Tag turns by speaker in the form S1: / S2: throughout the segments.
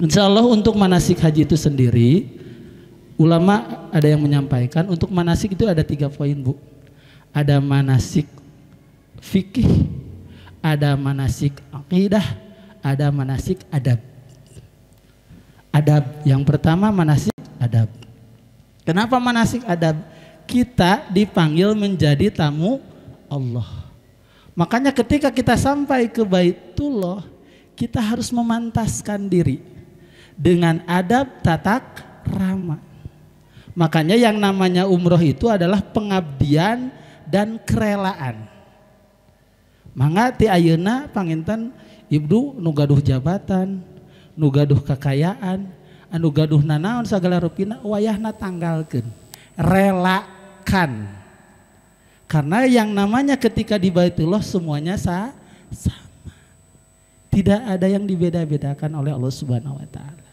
S1: Insya Allah untuk manasik haji itu sendiri, ulama ada yang menyampaikan untuk manasik itu ada 3 poin, Bu. Ada manasik fikih, ada manasik akidah, ada manasik adab. Adab yang pertama manasik adab. Kenapa manasik adab? Kita dipanggil menjadi tamu Allah. Makanya ketika kita sampai ke Baitullah, kita harus memantaskan diri dengan adab tatak rama. Makanya yang namanya umroh itu adalah pengabdian dan kerelaan. Mangga ti ayeuna panginten ibnu nu gaduh jabatan, nu gaduh kekayaan, anu gaduh nanaon sagala rupina wayahna tanggalkeun. Relakan. Karena yang namanya ketika di Baitullah semuanya sama. Tidak ada yang dibeda-bedakan oleh Allah Subhanahu wa taala.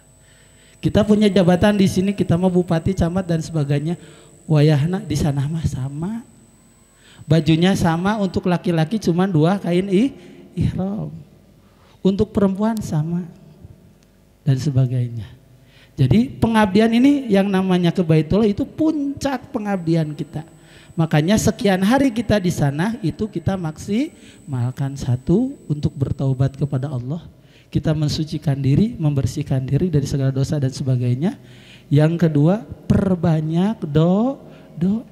S1: Kita punya jabatan di sini, kita mau bupati, camat dan sebagainya. Wayahna di sana mah sama. Bajunya sama, untuk laki-laki cuma 2 kain ihram. Untuk perempuan sama dan sebagainya. Jadi pengabdian ini yang namanya ke Baitullah itu puncak pengabdian kita. Makanya sekian hari kita di sana itu kita maksimalkan. 1 untuk bertaubat kepada Allah, kita mensucikan diri, membersihkan diri dari segala dosa dan sebagainya. Yang kedua, perbanyak doa.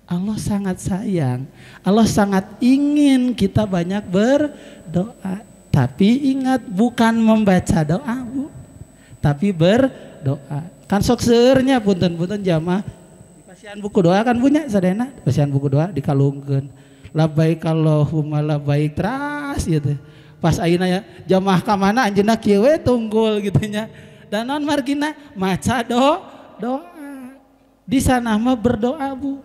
S1: Allah sangat sayang, Allah sangat ingin kita banyak berdoa. Tapi ingat, bukan membaca doa, Bu, tapi berdoa. Kan sok seurnya punten-punten jamaah pasian buku doa kan punya sadena, pasian buku doa dikalungkeun labbaik Allahumma labbaik teras gitu. Pas ayeuna ya jamaah ka mana anjeunna kieu we tunggul gitu nya. Dan non margina maca doa. Di sana mah berdoa, Bu.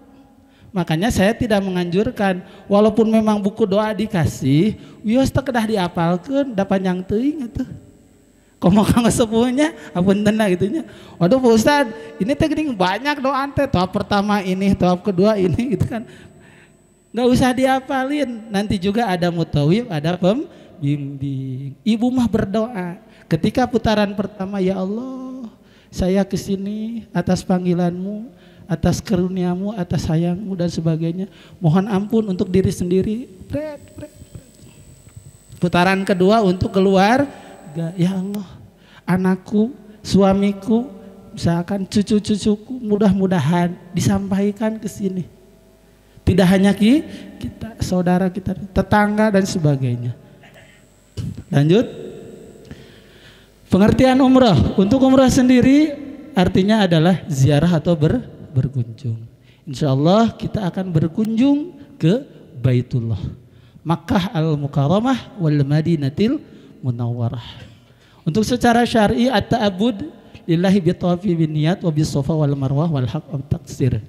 S1: Makanya saya tidak menganjurkan, walaupun memang buku doa dikasih, wios teh kedah diapalkeun, da panjang teuing atuh. Komo kang sepuhnya apunten gitu nya. Waduh Pak Ustad, ini teh geuning banyak doa teh, tahap pertama ini, tahap kedua ini gitu kan. Enggak usah diapalin. Nanti juga ada mutawib, ada pembimbing. Ibu mah berdoa. Ketika putaran pertama, ya Allah, saya kesini atas panggilanmu, atas karuniamu, atas sayangmu dan sebagainya. Mohon ampun untuk diri sendiri. Putaran kedua untuk keluar. Ya Allah, anakku, suamiku, misalkan cucu-cucuku, mudah-mudahan disampaikan ke sini. Tidak hanya kita, saudara kita, tetangga dan sebagainya. Lanjut. Pengertian umrah. Untuk umrah sendiri artinya adalah ziarah atau berkunjung. Insya Allah kita akan berkunjung ke Baitullah, Makkah al-Mukarramah wal Madinatil Munawwarah. Untuk secara syar'i at-ta'abbud lillahi bi-tawafi bin-niyat wa bis-safa wal marwah wal haq wa taksir.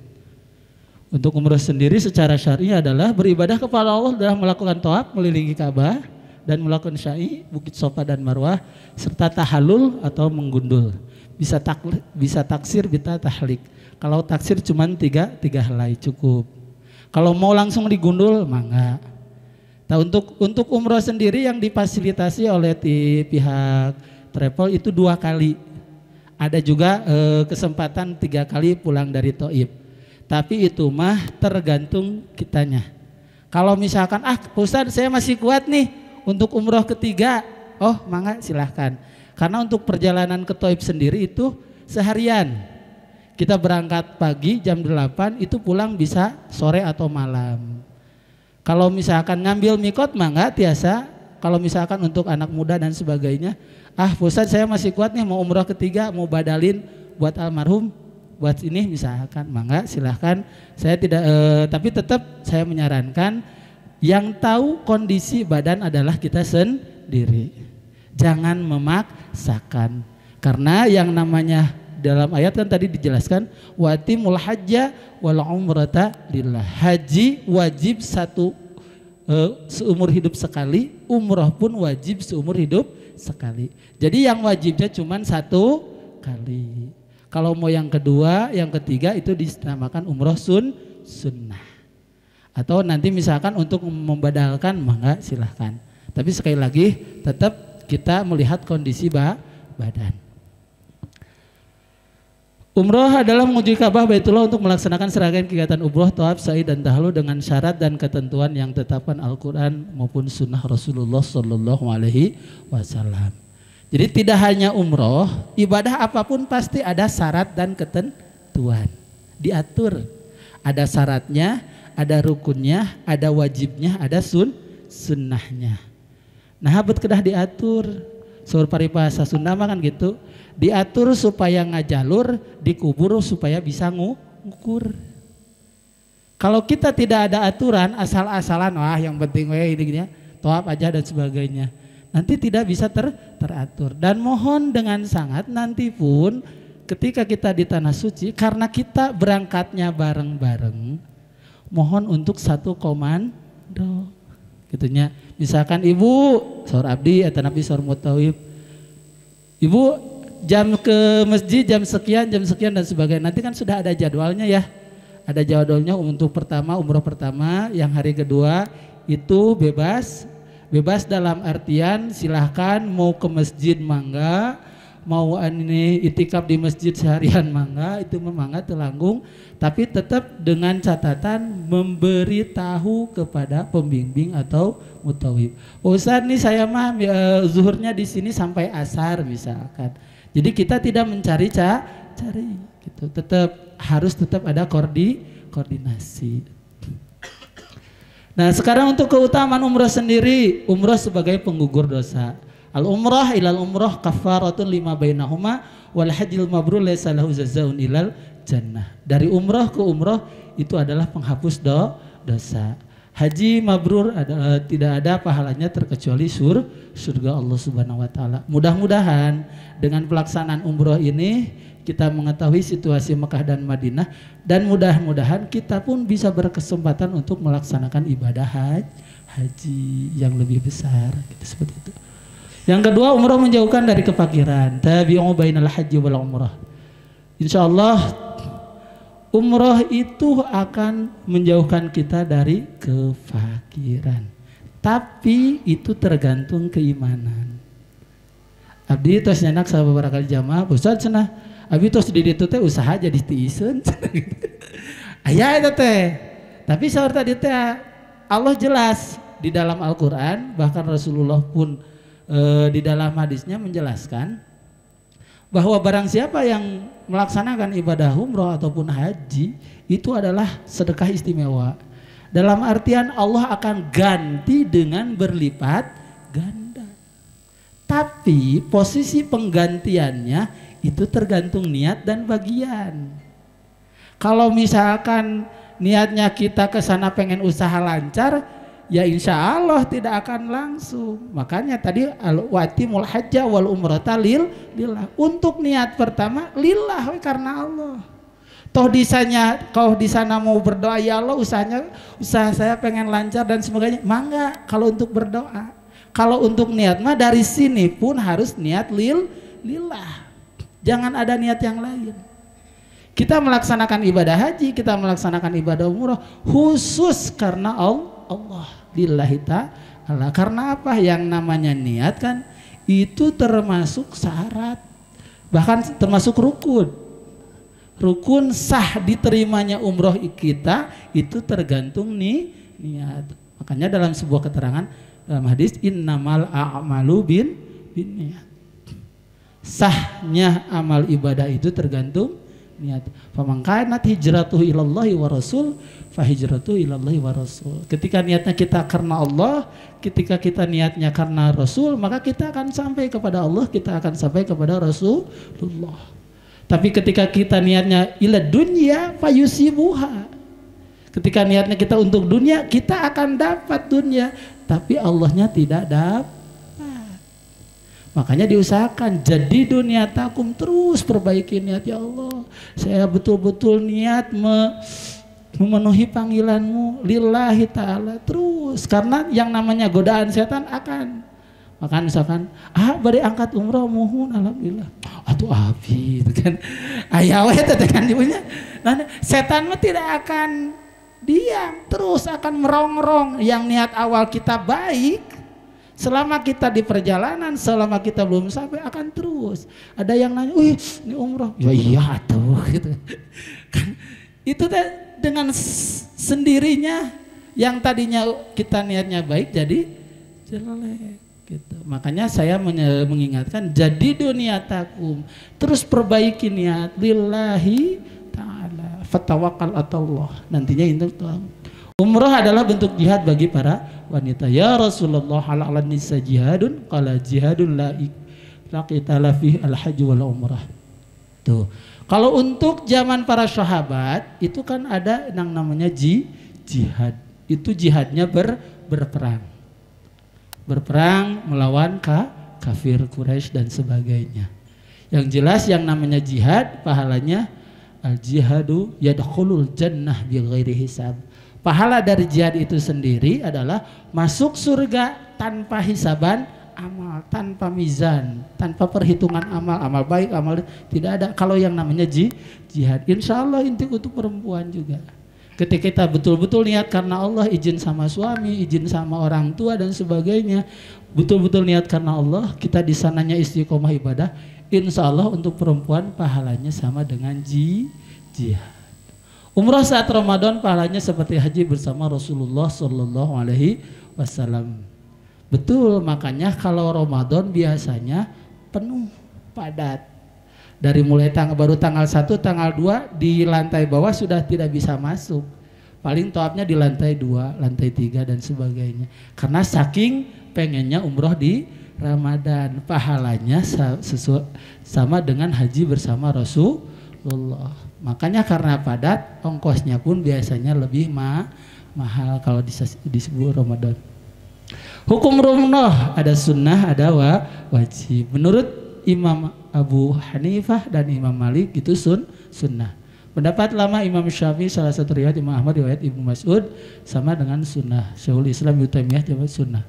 S1: Untuk umrah sendiri secara syar'i adalah beribadah kepada Allah dalam melakukan tawaf mengelilingi Ka'bah dan melakukan sa'i Bukit Safa dan Marwah serta tahallul atau menggundul. Bisa taksir, bisa tahlik. Kalau taksir cuma tiga helai cukup. Kalau mau langsung digundul mangga. Nah, untuk umroh sendiri yang difasilitasi oleh pihak travel itu 2 kali. Ada juga kesempatan 3 kali pulang dari Thaif. Tapi itu mah tergantung kitanya. Kalau misalkan Ustaz saya masih kuat nih untuk umroh ketiga, oh mangga silahkan. Karena untuk perjalanan ke Thaif sendiri itu seharian. Kita berangkat pagi jam 8 itu pulang bisa sore atau malam. Kalau misalkan ngambil mikot mangga tiasa. Kalau misalkan untuk anak muda dan sebagainya, Ustaz saya masih kuat nih mau umroh ketiga, mau badalin buat almarhum, buat ini misalkan mangga silahkan. Saya tidak tapi tetap saya menyarankan yang tahu kondisi badan adalah kita sendiri. Jangan memaksakan. Karena yang namanya dalam ayat kan tadi dijelaskan watimul hajja wal umrata lillah. Haji wajib seumur hidup sekali, umroh pun wajib seumur hidup sekali. Jadi yang wajibnya cuma 1 kali. Kalau mau yang kedua, yang ketiga itu dinamakan umroh sunnah. Atau nanti misalkan untuk membadalkan mangga silahkan. Tapi sekali lagi tetap kita melihat kondisi badan. Umroh adalah mengunjungi Ka'bah Baitullah untuk melaksanakan serangkaian kegiatan umroh, tawaf, sa'i dan tahallul dengan syarat dan ketentuan yang ditetapkan Al-Quran maupun Sunnah Rasulullah Sallallahu Alaihi Wasallam. Jadi tidak hanya umroh, ibadah apapun pasti ada syarat dan ketentuan, diatur. Ada syaratnya, ada rukunnya, ada wajibnya, ada sunnahnya. Nah, abet kedah diatur. Saur paribahasa Sunda mah kan gitu. Diatur supaya ngajalur, dikubur supaya bisa ngukur. Kalau kita tidak ada aturan, asal-asalan, wah yang penting ini gini ya, tawaf aja dan sebagainya, nanti tidak bisa teratur. Dan mohon dengan sangat nanti pun ketika kita di tanah suci, karena kita berangkatnya bareng-bareng, mohon untuk satu komando, gitunya. Misalkan ibu, saur abdi atau nabi saur mutawib, ibu jam ke masjid jam sekian dan sebagainya. Nanti kan sudah ada jadwalnya ya. Ada jadwalnya untuk pertama, umroh pertama, yang hari kedua itu bebas. Bebas dalam artian silahkan mau ke masjid mangga, mau ini itikaf di masjid seharian mangga, itu mangga telanggung. Tapi tetap dengan catatan memberitahu kepada pembimbing atau mutawib. Ustaz nih saya mah zuhurnya di sini sampai asar misalkan. Jadi kita tidak mencari cari gitu. Harus tetap ada koordinasi. Nah, sekarang untuk keutamaan umrah sendiri, umrah sebagai penggugur dosa. Al-umrah ilal umrah kafaratun lima bainahuma wal hajjil mabrur laisa lahu jazaa'un ilal jannah. Dari umrah ke umrah itu adalah penghapus dosa. Haji mabrur adalah tidak ada pahalanya terkecuali surga Allah Subhanahu wa taala. Mudah-mudahan dengan pelaksanaan umroh ini kita mengetahui situasi Mekah dan Madinah, dan mudah-mudahan kita pun bisa berkesempatan untuk melaksanakan ibadah haji yang lebih besar gitu, seperti itu. Yang kedua, umroh menjauhkan dari kefakiran. Tabi'u bainal haji wal umrah. Insyaallah umroh itu akan menjauhkan kita dari kefakiran. Tapi itu tergantung keimanan. Abdi tos nyanak sababaraha kali jamaah, Ustaz cenah. Abdi tos di ditu teh usaha jadi tiiseun. Aya eta teh. Tapi saur tadi teh Allah jelas di dalam Al-Qur'an, bahkan Rasulullah pun di dalam hadisnya menjelaskan bahwa barang siapa yang melaksanakan ibadah umroh ataupun haji itu adalah sedekah istimewa. Dalam artian Allah akan ganti dengan berlipat ganda. Tapi posisi penggantiannya itu tergantung niat dan bagian. Kalau misalkan niatnya kita ke sana pengen usaha lancar, ya insya Allah tidak akan langsung. Makanya tadi watimul hajja wal umrata lillah. Untuk niat pertama lillah, karena Allah. Toh kalau di sana mau berdoa, ya Allah usaha saya pengen lancar dan sebagainya, mangga kalau untuk berdoa. Kalau untuk niat mah dari sini pun harus niat lillah. Jangan ada niat yang lain. Kita melaksanakan ibadah haji, kita melaksanakan ibadah umrah khusus karena Allah lillahi ta'ala. Karena apa? Yang namanya niat kan itu termasuk syarat, bahkan termasuk rukun sah diterimanya umroh kita itu tergantung niat. Makanya dalam sebuah keterangan dalam hadis innamal a'malu binniyat. Sahnya amal ibadah itu tergantung niat. Faman kanat hijratuhu ilallahi wa rasul fa hijratuhu ilallahi wa rasul. Ketika niatnya kita karena Allah, ketika kita niatnya karena Rasul, maka kita akan sampai kepada Allah, kita akan sampai kepada Rasulullah. Tapi ketika kita niatnya ila dunya fa yusibuha. Ketika niatnya kita untuk dunia, kita akan dapat dunia, tapi Allahnya tidak dapat. Makanya diusahakan jadi dunia takum, terus perbaiki niat. Ya Allah, saya betul-betul niat memenuhi panggilanmu lillahi ta'ala terus, karena yang namanya godaan setan akan. Maka misalkan bari angkat umroh muhun alhamdulillah atuh abi itu kan aya we teh kan ibunya. Nah, setan mah tidak akan diam, terus akan merongrong. Yang niat awal kita baik, selama kita di perjalanan, selama kita belum sampai akan terus. Ada yang nanya, wih ini umroh. Ya iya tuh. gitu. Itu dengan sendirinya yang tadinya kita niatnya baik jadi jelek gitu. Makanya saya mengingatkan jadi dunia takum, terus perbaiki niat lillahi ta'ala, fatawakal Allah. Nantinya itu umrah adalah bentuk jihad bagi para wanita. Ya Rasulullah, ala nisa jihadun qala jihadun la qitala fi al-hajj wal umrah. Tuh. Kalau untuk zaman para sahabat itu kan ada yang namanya jihad. Itu jihadnya berperang. Berperang melawan kafir Quraisy dan sebagainya. Yang jelas yang namanya jihad pahalanya al-jihadu yadkhulul jannah bighairi hisab. Pahala dari jihad itu sendiri adalah masuk surga tanpa hisaban amal, tanpa mizan, tanpa perhitungan amal baik, amal tidak ada. Kalau yang namanya jihad, insya Allah untuk perempuan juga. Ketika kita betul-betul niat karena Allah, izin sama suami, izin sama orang tua dan sebagainya, betul-betul niat karena Allah, kita di sananya istiqomah ibadah, insya Allah untuk perempuan pahalanya sama dengan jihad. Umrah saat Ramadan pahalanya seperti haji bersama Rasulullah Sallallahu Alaihi Wasallam. Betul, makanya kalau Ramadan biasanya penuh, padat. Dari mulai baru tanggal 1, tanggal 2 di lantai bawah sudah tidak bisa masuk. Paling tawafnya di lantai 2, lantai 3 dan sebagainya. Karena saking pengennya umroh di Ramadan, pahalanya sama dengan haji bersama Rasulullah. Makanya karena padat, ongkosnya pun biasanya lebih mahal kalau disebut Ramadan. Hukum umrah ada sunnah, ada wajib. Menurut Imam Abu Hanifah dan Imam Malik itu sunnah. Pendapat lama Imam Syafi'i, salah satu riwayat Imam Ahmad, riwayat Ibnu Mas'ud sama dengan sunnah. Syekhul Islam Ibnu Taimiyah jawab sunnah.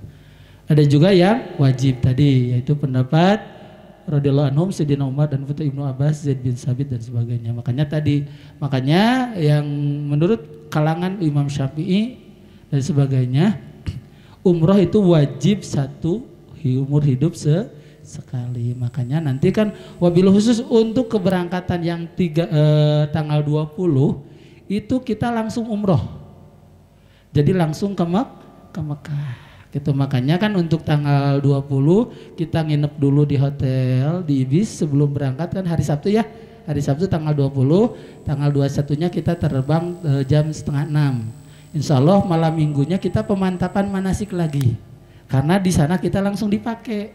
S1: Ada juga yang wajib tadi, yaitu pendapat radhiyallahu anhum Sayyidina Umar dan putra Ibnu Abbas, Zaid bin Sabit dan sebagainya. Makanya yang menurut kalangan Imam Syafi'i dan sebagainya, umroh itu wajib satu umur hidup sekali. Makanya nanti kan wabil khusus untuk keberangkatan yang tanggal 20 itu kita langsung umroh. Jadi langsung ke Mekah. Gitu. Makanya kan untuk tanggal 20 kita nginep dulu di hotel di Ibis sebelum berangkat kan hari Sabtu ya. Hari Sabtu tanggal 20, tanggal 21-nya kita terbang jam 5:30. Insya Allah malam minggunya kita pemantapan manasik lagi. Karena di sana kita langsung dipakai.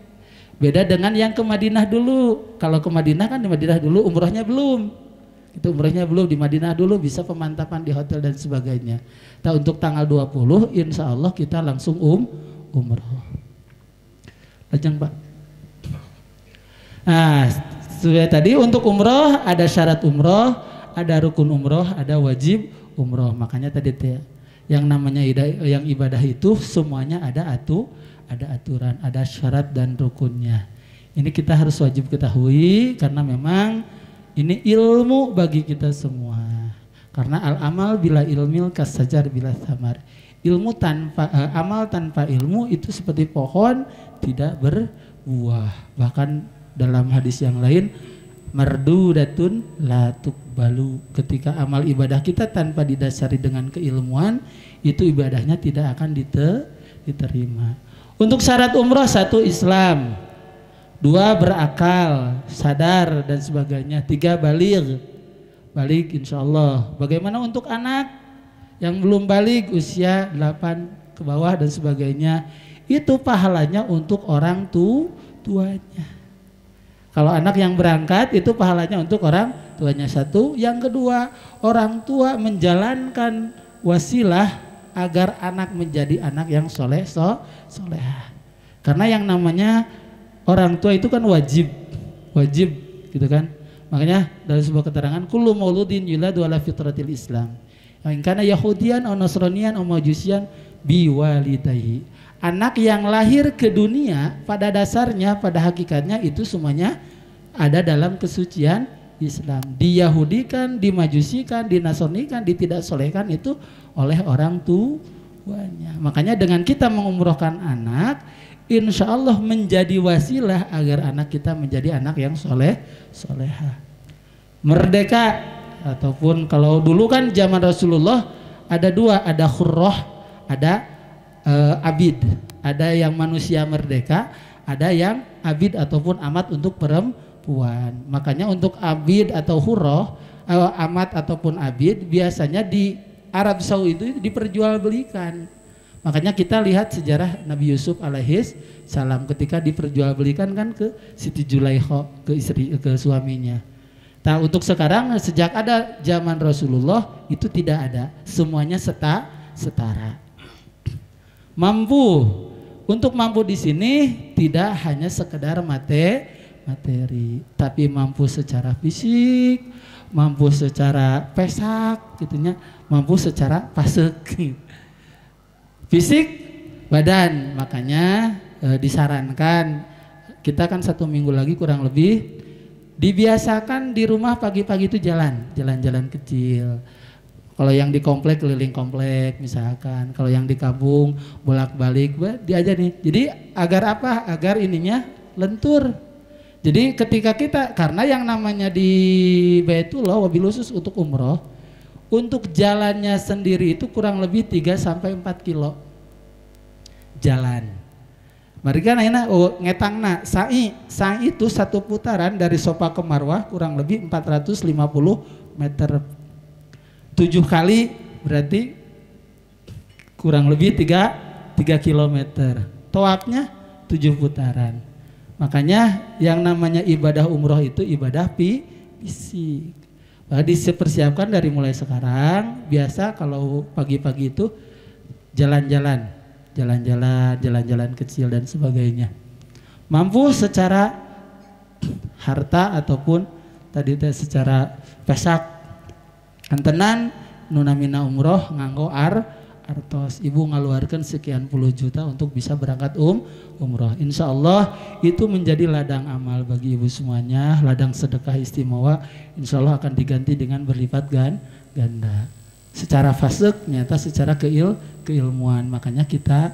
S1: Beda dengan yang ke Madinah dulu. Kalau ke Madinah kan di Madinah dulu umrohnya belum. Itu umrohnya belum, di Madinah dulu bisa pemantapan di hotel dan sebagainya. Nah, untuk tanggal 20 insya Allah kita langsung umroh. Lajeng Pak. Nah, sudah tadi untuk umroh ada syarat umroh, ada rukun umroh, ada wajib umroh. Makanya tadi yang namanya yang ibadah itu semuanya ada aturan, ada syarat dan rukunnya. Ini kita harus wajib ketahui karena memang ini ilmu bagi kita semua. Karena al-amal bila ilmil kasajar bila samar. Ilmu tanpa amal tanpa ilmu itu seperti pohon tidak berbuah. Bahkan dalam hadis yang lain, mardudatun la tuqbalu. Ketika amal ibadah kita tanpa didasari dengan keilmuan, itu ibadahnya tidak akan diterima. Untuk syarat umrah, 1 Islam, 2 berakal, sadar dan sebagainya, 3 balik insya Allah. Bagaimana untuk anak yang belum balik usia 8 ke bawah dan sebagainya, itu pahalanya untuk orang tuanya. Kalau anak yang berangkat itu pahalanya untuk orang tuanya. 1, yang kedua orang tua menjalankan wasilah agar anak menjadi anak yang solehah. Karena yang namanya orang tua itu kan wajib gitu kan. Makanya dalam sebuah keterangan kullu mauludin yuladu ala fitratil Islam. In kana yahudian aw nasranian aw majusian biwalidayhi. Anak yang lahir ke dunia pada dasarnya, pada hakikatnya itu semuanya ada dalam kesucian Islam. Diyahudikan, dimajusikan, dinasranikan, ditidak solehkan itu oleh orang tuanya. Makanya dengan kita mengumrohkan anak, insya Allah menjadi wasilah agar anak kita menjadi anak yang solehah. merdeka, ataupun kalau dulu kan zaman Rasulullah ada dua, ada khurrah, ada abid. Ada yang manusia merdeka, ada yang abid ataupun amat untuk perempuan. Makanya untuk abid atau khurrah, amat ataupun abid biasanya di Arab Saudi itu diperjualbelikan. Makanya kita lihat sejarah Nabi Yusuf alaihis salam ketika diperjualbelikan kan ke Siti Zulaikha, ke suaminya. Nah untuk sekarang sejak ada zaman Rasulullah itu tidak ada, semuanya setara. Mampu, untuk mampu di sini tidak hanya sekedar materi, tapi mampu secara fisik, mampu secara pesak, gitunya, mampu secara pasek. Fisik badan, makanya disarankan kita kan 1 minggu lagi kurang lebih dibiasakan di rumah pagi-pagi itu jalan-jalan kecil. Kalau yang di komplek keliling komplek misalkan, kalau yang di kampung bolak-balik dia aja nih. Jadi agar apa? Agar ininya lentur. Jadi ketika kita, karena yang namanya di Baitullah wabil khusus untuk umroh, untuk jalannya sendiri itu kurang lebih 3-4 kilo jalan. Mereka nanya, ngetangna sa'i itu satu putaran dari Sofa ke Marwah kurang lebih 450 meter. 7 kali berarti kurang lebih 3 kilometer. Tawafnya 7 putaran. Makanya yang namanya ibadah umroh itu ibadah fisik. Dipersiapkan dari mulai sekarang. Biasa kalau pagi-pagi itu jalan-jalan kecil dan sebagainya. Mampu secara harta ataupun tadi secara pesak. Antenan nunamina umroh nganggo artos, ibu ngaluarkan sekian puluh juta untuk bisa berangkat umroh. Insya Allah itu menjadi ladang amal bagi ibu semuanya, ladang sedekah istimewa. Insya Allah akan diganti dengan berlipat ganda. Secara fasik, nyata secara keilmuan. Makanya kita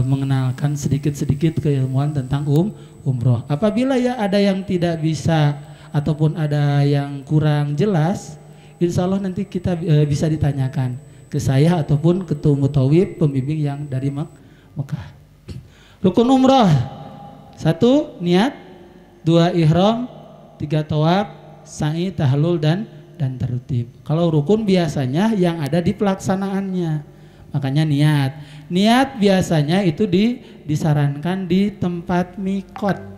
S1: mengenalkan sedikit-sedikit keilmuan tentang umroh. Apabila ya ada yang tidak bisa ataupun ada yang kurang jelas, insya Allah nanti kita bisa ditanyakan ke saya ataupun ketua mutawib pembimbing yang dari Mekah. Rukun umroh 1 niat, 2 ihram, 3 tawaf, sa'i, tahlul dan tertib. Kalau rukun biasanya yang ada di pelaksanaannya. Makanya niat biasanya itu disarankan di tempat mikot.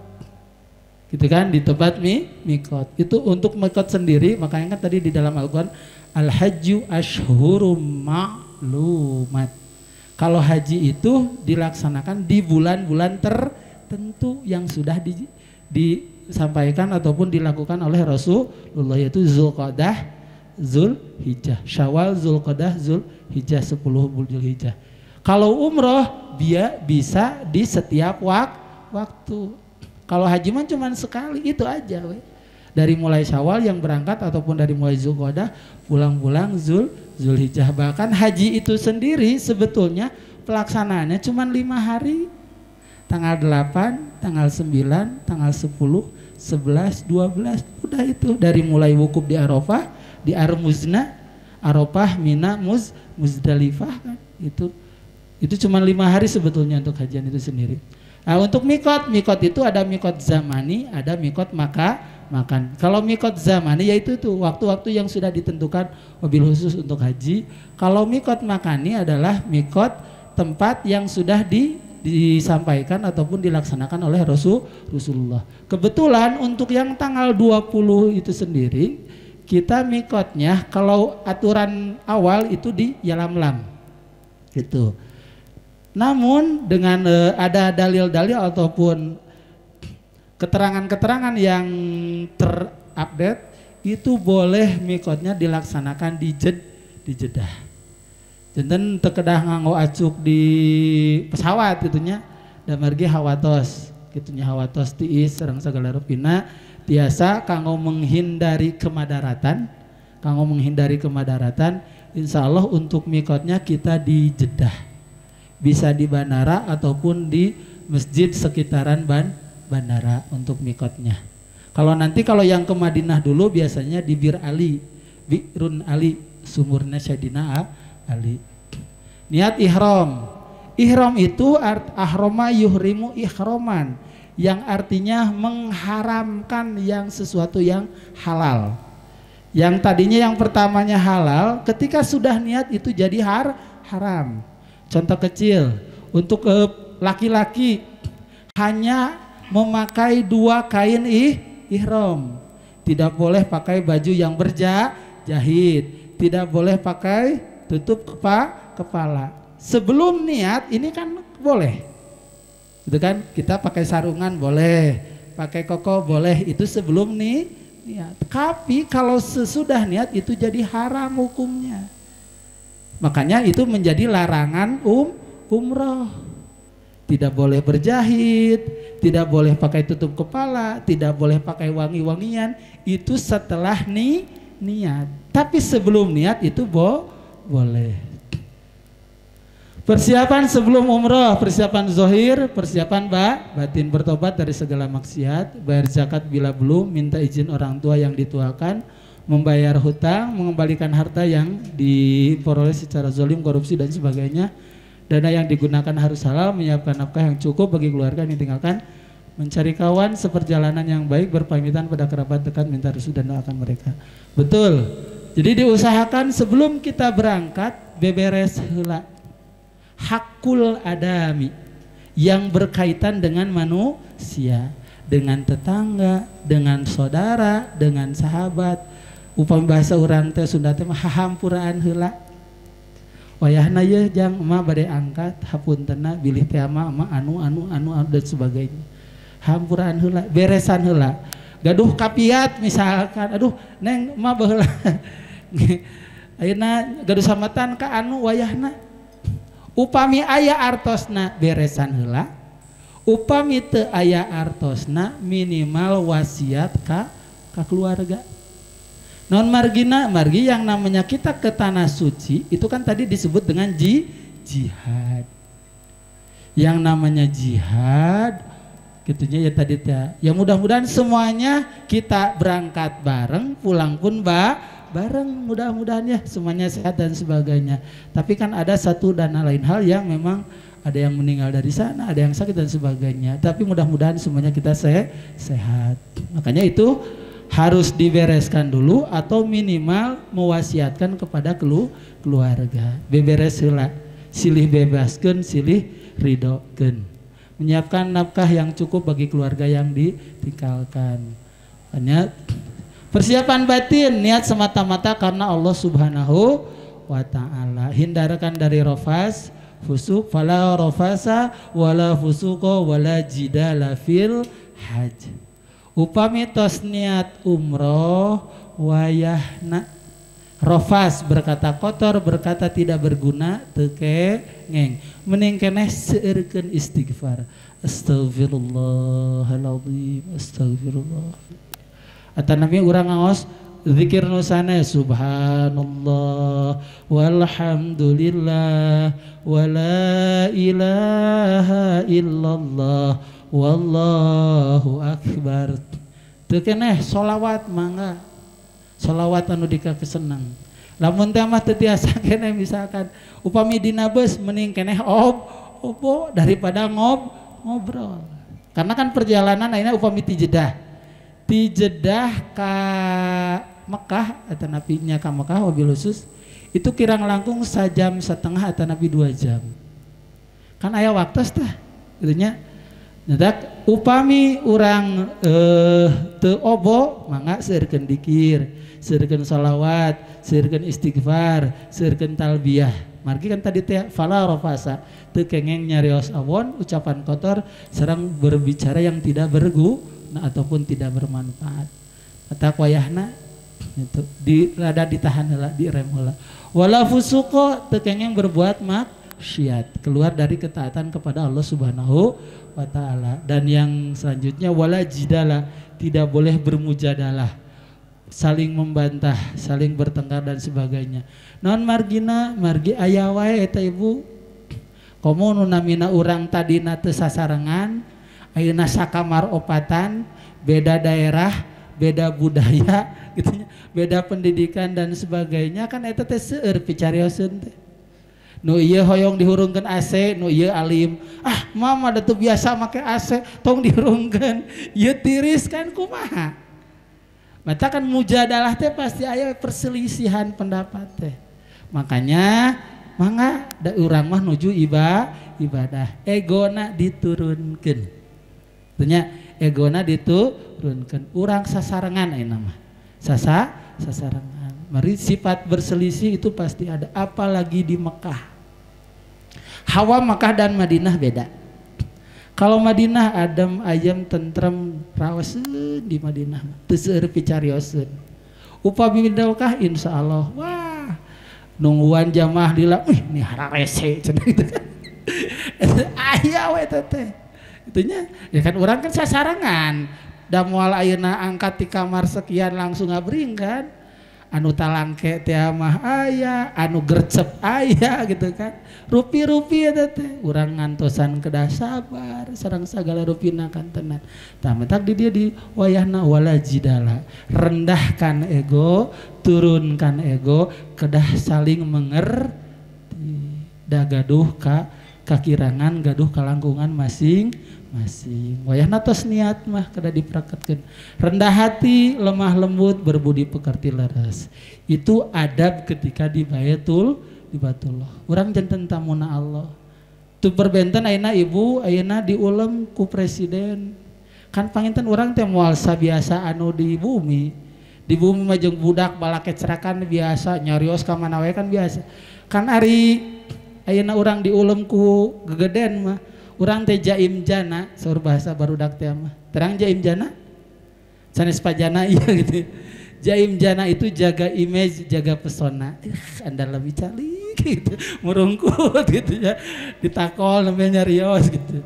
S1: Gitu kan, di tempat mikot. Itu untuk mikot sendiri, makanya kan tadi di dalam Al-Quran al-hajju ashhurum ma'lumat. Kalau haji itu dilaksanakan di bulan-bulan tertentu yang sudah disampaikan ataupun dilakukan oleh Rasulullah, yaitu Zulqa'dah, Zulhijjah, Syawal, Zulqa'dah, Zulhijjah, 10 Zulhijjah. Kalau umroh dia bisa di setiap waktu. Kalau haji mah cuma sekali, itu aja. Dari mulai Syawal yang berangkat ataupun dari mulai Zulqa'dah pulang-pulang Zulhijjah. Bahkan haji itu sendiri sebetulnya pelaksanaannya cuma 5 hari. Tanggal 8, tanggal 9, tanggal 10, 11, 12. Udah itu dari mulai wukuf di Arafah, di Armuzna, Arafah, Mina, Muzdalifah kan. Itu cuma 5 hari sebetulnya untuk hajian itu sendiri. Nah, untuk mikot itu ada mikot zamani, ada mikot makan. Kalau mikot zamani yaitu tuh waktu-waktu yang sudah ditentukan wabil khusus untuk haji. Kalau mikot makani adalah mikot tempat yang sudah disampaikan ataupun dilaksanakan oleh Rasulullah. Kebetulan untuk yang tanggal 20 itu sendiri kita mikotnya kalau aturan awal itu di Yalamlam gitu. Namun dengan ada dalil-dalil ataupun keterangan-keterangan yang terupdate itu boleh mikotnya dilaksanakan di Jeddah. Janten tekedah nganggo acuk di pesawat gitunya dan margi hawatos gitunya, hawatos tiis sareng sagala rupina biasa kanggo menghindari kemadaratan. Insya Allah untuk mikotnya kita di Jeddah. Bisa di bandara ataupun di masjid sekitaran bandara untuk mikotnya. Kalau yang ke Madinah dulu biasanya di Bir Ali, Birun Ali, sumurnya Sayyidina Ali. Niat ihram. Ihram itu ahroma yuhrimu ihroman, yang artinya mengharamkan yang sesuatu yang halal. Yang tadinya yang pertamanya halal, ketika sudah niat itu jadi haram. Contoh kecil, untuk laki-laki hanya memakai 2 kain ihram. Tidak boleh pakai baju yang berjahit, tidak boleh pakai tutup kepala. Sebelum niat ini kan boleh, itu kan, kita pakai sarungan boleh, pakai koko boleh, itu sebelum niat. Tapi kalau sesudah niat itu jadi haram hukumnya. Makanya itu menjadi larangan umroh. Tidak boleh berjahit, tidak boleh pakai tutup kepala, tidak boleh pakai wangi-wangian, itu setelah niat. Tapi sebelum niat itu boleh. Persiapan sebelum umroh, persiapan zohir, persiapan batin, bertobat dari segala maksiat, bayar zakat bila belum, minta izin orang tua yang dituakan, membayar hutang, mengembalikan harta yang diperoleh secara zolim, korupsi dan sebagainya. Dana yang digunakan harus halal, menyiapkan nafkah yang cukup bagi keluarga yang ditinggalkan, mencari kawan seperjalanan yang baik, berpamitan pada kerabat dekat, minta restu dan doakan mereka. Betul. Jadi diusahakan sebelum kita berangkat beberes heula hakul adami yang berkaitan dengan manusia, dengan tetangga, dengan saudara, dengan sahabat. Upami bahasa urang teh Sunda teh hahampuraan heula. Wayahna ye jang emak bade angkat hapuntenna bilih teh emak anu dan sebagainya. Hampuraan heula, beresan heula. Gaduh kapiat misalkan, aduh neng emak baheula. Ayeuna gaduh samatan ka anu wayahna. Upami aya artosna beresan heula, upami teu aya artosna minimal wasiat ka keluarga. Non margi yang namanya kita ke tanah suci itu kan tadi disebut dengan jihad. Yang namanya jihad gitunya ya tadi ya mudah-mudahan semuanya kita berangkat bareng, pulang pun bareng, mudah-mudahan ya semuanya sehat dan sebagainya. Tapi kan ada satu dan lain hal yang memang ada yang meninggal dari sana, ada yang sakit dan sebagainya. Tapi mudah-mudahan semuanya kita sehat. Makanya itu harus dibereskan dulu atau minimal mewasiatkan kepada keluarga. Beberes heula, silih bebaskeun, silih ridhokeun. Menyiapkan nafkah yang cukup bagi keluarga yang ditinggalkan. Hanya persiapan batin, niat semata-mata karena Allah Subhanahu wa ta'ala. Hindarkan dari rafas, fusuk, fala rafasa wala fusuqa wala jidala fil haj. Upami tos niat umroh wayahna rafas berkata kotor, berkata tidak berguna, teu kengeng. Mending keneh seueurkeun istighfar. Astagfirullahaladzim, astagfirullah. Atau nabi urang ngaos zikir nusana subhanallah walhamdulillah wala ilaha illallah wallahu akbar. Teu keneh sholawat mangga, sholawat anu dikakeseneng. Lamun teh mah teu tiasa keneh misalkan upami dina beus mending keneh opo daripada ngobrol. Karena kan perjalanan ayeuna upami ti Jeddah ka Mekah atau nabinya ka Mekah wabil khusus itu kirang langkung 1,5 jam atau nabi 2 jam. Kan aya waktos tah gitunya. Nyedak upami urang teu obo mangga seueurkeun dikir, seueurkeun shalawat, seueurkeun istighfar, seueurkeun talbiyah. Margi kan tadi teh fala rafasa, teu kengeng nyarios awon, ucapan kotor, sareng berbicara yang tidak berguna ataupun tidak bermanfaat. Kata wayahna itu rada ditahan heula, direm heula. Wala fusuqa, teu kengeng berbuat maksiat, keluar dari ketaatan kepada Allah Subhanahu wa taala. Dan yang selanjutnya wala jidala, tidak boleh bermujadalah, saling membantah, saling bertengkar dan sebagainya. Non margina margi aya wae eta ibu. Komo nu namina urang tadina teu sasarengan, ayeuna sakamar opatan, beda daerah, beda budaya, gitu nya, beda pendidikan dan sebagainya kan eta teh seueur picarioseun teh. Nu ieu hoyong dihurungkeun AC, nu ieu alim. Ah, mama da teu biasa make AC, tong dihurungkeun. Ieu tiris kan kumaha? Mata kan mujadalah teh pasti aya perselisihan pendapat teh. Makanya mangga da urang mah nuju ibadah. Egona diturunkeun. Tanya egona diturunkeun. Urang sasarengan ayeuna mah. Sasarengan. Mari sifat berselisih itu pasti ada, apalagi di Mekah. Hawa Mekah dan Madinah beda. Kalau Madinah adem ayem tentrem raoseun di Madinah teu seueur picarioseun. Upami Mekah insyaallah wah nungguan jamaah lila ini hararese cenah gitu kan. Aya we teh. Itunya ya kan urang kan sasarangan. Da moal ayeuna angkat di kamar sekian langsung ngabring kan. Anu talangke teh mah aya, anu gercep aya gitu kan. Rupi-rupi eta teh urang ngantosan kedah sabar sareng sagala rupina kantenan. Tah mentak di dia di wayahna wala jidala. Rendahkan ego, turunkan ego, kedah saling mengerti. Da gaduh ka kakirangan, gaduh kalangkungan masing-masing. Wayahna tos niat mah kada dipraketkeun. Rendah hati, lemah lembut, berbudi pekerti leres. Itu adab ketika di Baitullah. Urang janten tamuna Allah. Tu perbenten ayeuna ibu, ayeuna diulem ku presiden. Kan panginten urang teh moal sabiasa anu di bumi. Di bumi mah jeung budak balake cerakan biasa, nyarios ka mana wae kan biasa. Kan ari ayeuna urang diulem ku gegeden mah urang teh jaim jana, saur bahasa barudak teh mah. Terang jaim jana? Sanes pajana iya gitu. Jaim jana itu jaga image, jaga pesona. Anda lebih calik gitu, merungkut gitu ya. Ditakol namanya nyarios gitu.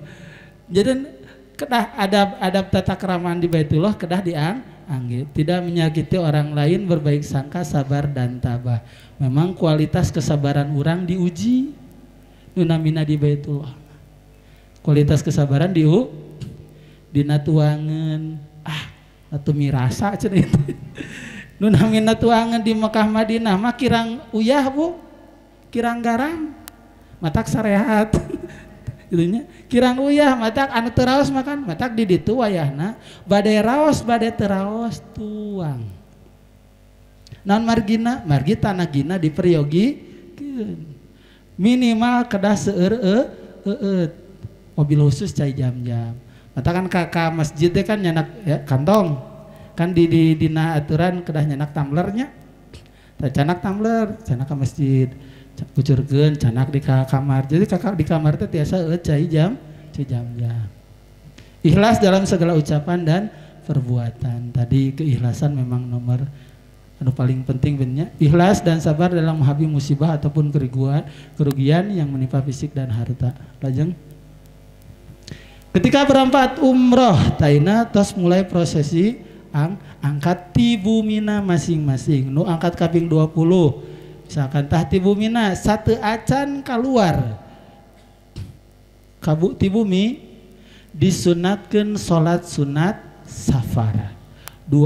S1: Jadi kedah adab tata keramaan di Baitullah kedah dianggit. Tidak menyakiti orang lain, berbaik sangka, sabar dan tabah. Memang kualitas kesabaran orang diuji. Nunamina di Baitullah. Kualitas kesabaran dina tuangan atuh mirasa cenah itu. Nu namina tuangan di Mekah Madinah mah kirang uyah Bu, kirang garam, matak sarehat. Gitu nya. Kirang uyah matak anu teu raos makan, matak di ditu wayahna bade raos bade teu raos tuang. Naon margina? Margi tanah gina diperyogi minimal kedah seueur mobil khusus cai jam-jam. Katakan kakak masjid kan nyanak ya, kantong kan di dina aturan kedah nyanak tumblernya. Canak tumbler, canak ke masjid, kucurkeun canak di kamar. Jadi kakak di kamar teh tiasa cai jam-jam. Ikhlas dalam segala ucapan dan perbuatan. Tadi keikhlasan memang nomor anu paling penting benernya. Ikhlas dan sabar dalam menghadapi musibah ataupun kerugian yang menimpa fisik dan harta. Lajeng ketika berangkat umroh taina tos mulai prosesi angkat tibumina masing-masing. Nu angkat kaping 20 misalkan tah tibumina satu acan keluar kabu tibumi disunatkeun salat sunat safar 2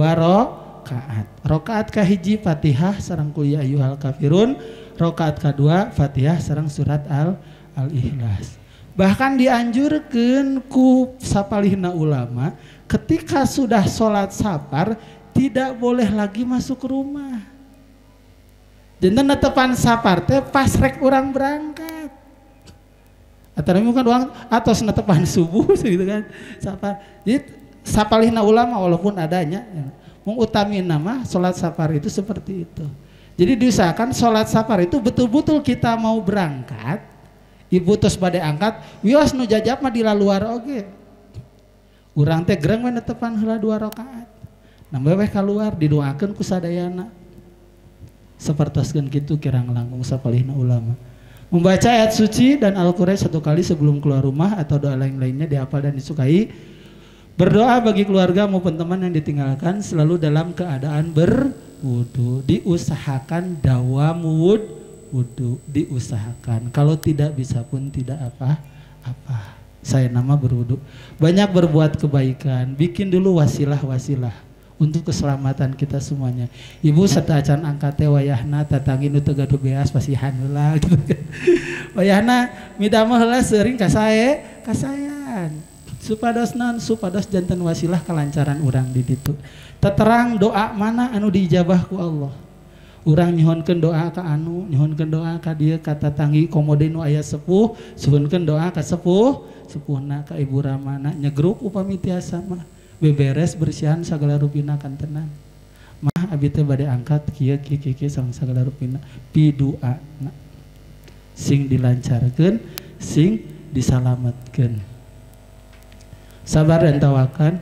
S1: rakaat kahiji Fatihah sareng qul ya ayyuhal kafirun, rakaat kadua Fatihah sareng surat al-Ikhlas. Bahkan dianjurkan ku sapalihna ulama ketika sudah sholat safar tidak boleh lagi masuk rumah. Jantan netepan safar teh pas rek urang berangkat. Atau bukan doang atau netepan subuh gitu kan safar. Jadi sapalihna ulama walaupun adanya mengutamain nama sholat safar itu seperti itu. Jadi diusahakan sholat safar itu betul-betul kita mau berangkat. Ibu tos bade angkat, wios nu jajab mah di luar oge. Urang teh gereng we netepan heula 2 rakaat. Nambah we keluar didoakeun ku sadayana. Sapertoskeun kitu kirang langkung sapalihna ulama. Membaca ayat suci dan Al-Qur'an 1 kali sebelum keluar rumah atau doa lain-lainnya dihafal dan disukai. Berdoa bagi keluarga maupun teman yang ditinggalkan selalu dalam keadaan berwudu. Diusahakan dawam wudu diusahakan. Kalau tidak bisa pun tidak apa-apa. Saya nama berwudu. Banyak berbuat kebaikan, bikin dulu wasilah-wasilah untuk keselamatan kita semuanya. Ibu satacan angkat teh wayahna tatangin nu teu gaduh beas pasihan heula gitu. Wayahna midamah heula seuring ka sayan. Supados naon supados janten wasilah kelancaran urang di ditu. Teterang doa mana anu diijabah ku Allah. Urang nyuhunkeun doa ka anu, nyuhunkeun doa ka dieu ka tatanggi komode nu aya sepuh, suhunkeun doa ka sepuhna ka ibu ramana nyegruk upami tiasa mah beberes bersihan sagala rupina kan tenang. Mah abi teh bade angkat kieu sareng sagala rupina piduana. Sing dilancarkeun, sing disalametkeun. Sabar dan tawakal.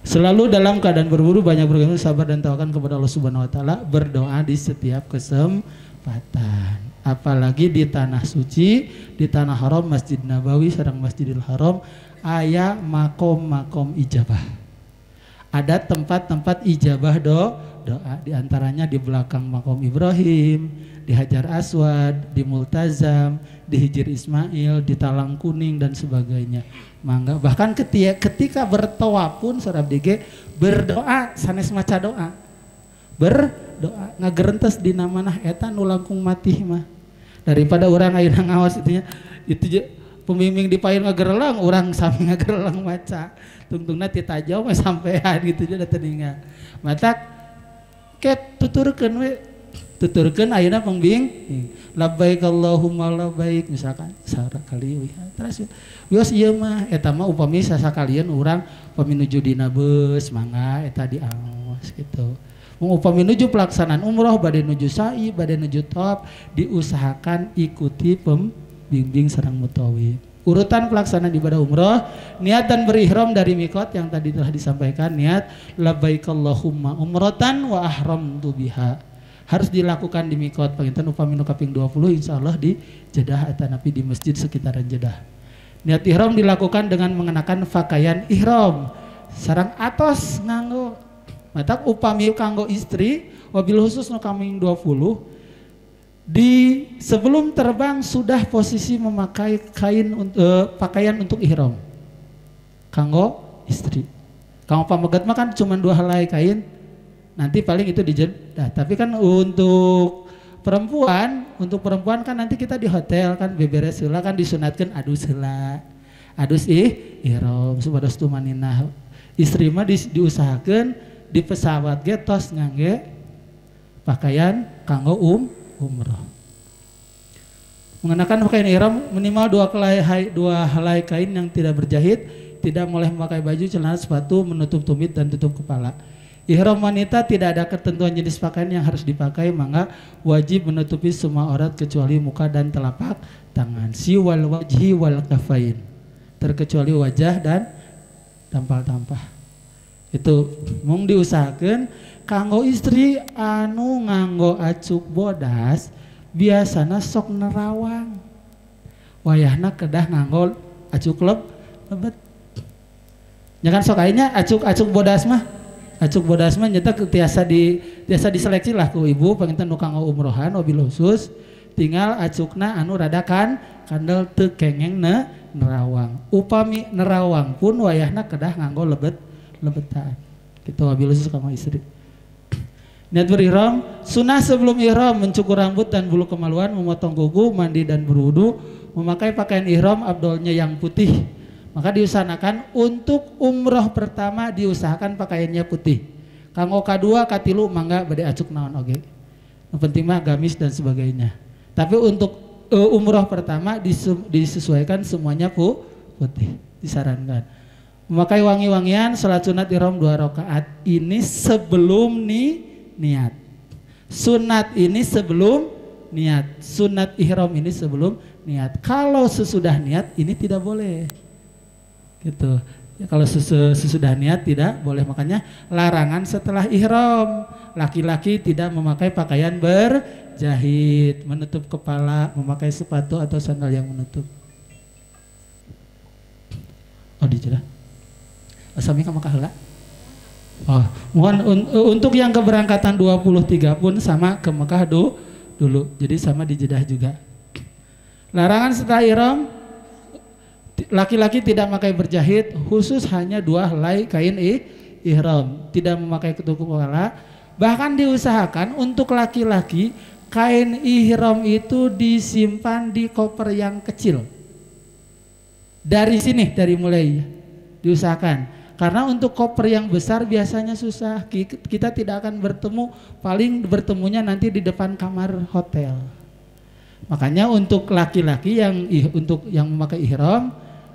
S1: Selalu dalam keadaan berburu banyak bergantung sabar dan tawakal kepada Allah Subhanahu wa taala, berdoa di setiap kesempatan. Apalagi di tanah suci, di tanah haram Masjid Nabawi sareng Masjidil Haram aya makom-makom ijabah. Ada tempat-tempat ijabah doa di antaranya di belakang makom Ibrahim, di Hajar Aswad, di Multazam, di Hijir Ismail, di Talang Kuning dan sebagainya. Mangga bahkan ketika bertawaf pun sarab dige berdoa sanes maca doa. Berdoa ngagerentes dina manah eta nu langkung mati mah. Daripada orang ayeuna ngawas itu pembimbing di payeun ngagerelang urang sami ngagerelang maca. Tungtungna ti tajau mah sampean gitu je da teuningal. Matak ket tuturkeun we tuturkeun ayeuna pembimbing labbaik Allahumma labbaik misalkan sarakali we terus wios ieu mah eta mah upami sasakalian urang upami nuju dina beus mangga eta diaos gitu. Mun upami nuju pelaksanaan umroh bade nuju sa'i bade nuju tawaf diusahakan ikuti pembimbing sareng mutawif. Urutan pelaksanaan ibadah umroh, niat dan berihram dari mikot yang tadi telah disampaikan, niat labbaik Allahumma umrotan wa ahramtu biha. Harus dilakukan di mikot panginten upami nu kaping 20 insyaallah di Jeddah atau napi di masjid sekitaran Jeddah. Niat ihram dilakukan dengan mengenakan pakaian ihram. Sareng atos nganggo matak upami kanggo istri wabil khusus nu kaping 20 di sebelum terbang sudah posisi memakai pakaian untuk ihram kanggo istri. Kanggo pamegat mah kan cuma 2 helai kain, nanti paling itu di Jeddah. Tapi kan untuk perempuan kan nanti kita di hotel kan beberes heula kan disunatkeun adus heula. Adus ihram supados tumaninah. Istri mah diusahakeun di pesawat ge tos ngangge pakaian kanggo umroh. Mengenakan pakaian ihram minimal 2 helai kain yang tidak berjahit, tidak boleh memakai baju, celana, sepatu, menutup tumit dan tutup kepala. Ihram wanita tidak ada ketentuan jenis pakaian yang harus dipakai, maka wajib menutupi semua aurat kecuali muka dan telapak tangan. Siwal wajhi wal kafain, terkecuali wajah dan tampal-tampah. Itu mung diusahakeun kanggo istri anu nganggo acuk bodas biasana sok nerawang. Wayahna kedah nganggo acuk lebet. Ya kan sok ayeuna acuk bodas mah. Acuk bodas mah nyata tiasa diseleksi lah ku ibu panginten nu kanggo umrohan wabil khusus tinggal acukna anu rada kandel teu kengeng nerawang. Upami nerawang pun wayahna kedah nganggo lebetan. Kita wabil khusus kanggo istri. Niat berihram, sunnah sebelum ihram mencukur rambut dan bulu kemaluan, memotong kuku, mandi dan berwudu, memakai pakaian ihram abdolnya yang putih. Maka diusahakan untuk umroh pertama diusahakan pakaiannya putih. Kanggo kadua katilu mangga bade acuk naon oge. Yang penting mah gamis dan sebagainya. Tapi untuk umroh pertama disesuaikan semuanya putih, disarankan. Memakai wangi-wangian, salat sunat ihram 2 rakaat ini sebelum niat. Sunat ini sebelum niat. Sunat ihram ini sebelum niat. Kalau sesudah niat ini tidak boleh. Gitu. Ya, kalau sesudah niat tidak boleh, makanya larangan setelah ihram. Laki-laki tidak memakai pakaian berjahit, menutup kepala, memakai sepatu atau sandal yang menutup. Oh dijelas. Asami ka maka heula. Oh, mohon untuk yang keberangkatan 23 pun sama ke Mekah dulu. Jadi sama di Jeddah juga. Larangan setelah ihram Laki-laki tidak memakai berjahit, khusus hanya 2 helai kain ihram, tidak memakai ketutup kepala. Bahkan diusahakan untuk laki-laki kain ihram itu disimpan di koper yang kecil. Dari sini, dari mulai diusahakan. Karena untuk koper yang besar biasanya susah. Kita tidak akan bertemu, paling bertemunya nanti di depan kamar hotel. Makanya untuk laki-laki yang memakai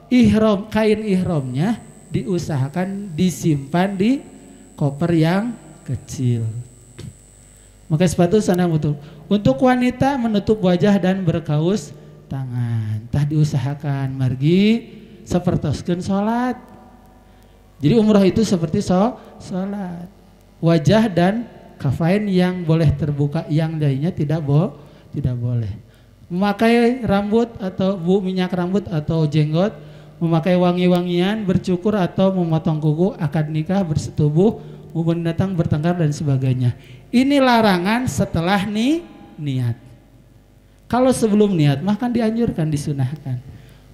S1: ihram kain ihramnya diusahakan disimpan di koper yang kecil. Maka sepatu sana betul. Untuk wanita menutup wajah dan berkaus tangan. Tah diusahakan margi sapertoskeun salat. Jadi umroh itu seperti salat. Wajah dan kafain yang boleh terbuka, yang lainnya tidak boleh. Memakai rambut atau minyak rambut atau jenggot, memakai wangi-wangian, bercukur atau memotong kuku, akad nikah, bersetubuh, binatang, bertengkar dan sebagainya. Ini larangan setelah niat. Kalau sebelum niat mah kan dianjurkan, disunahkan.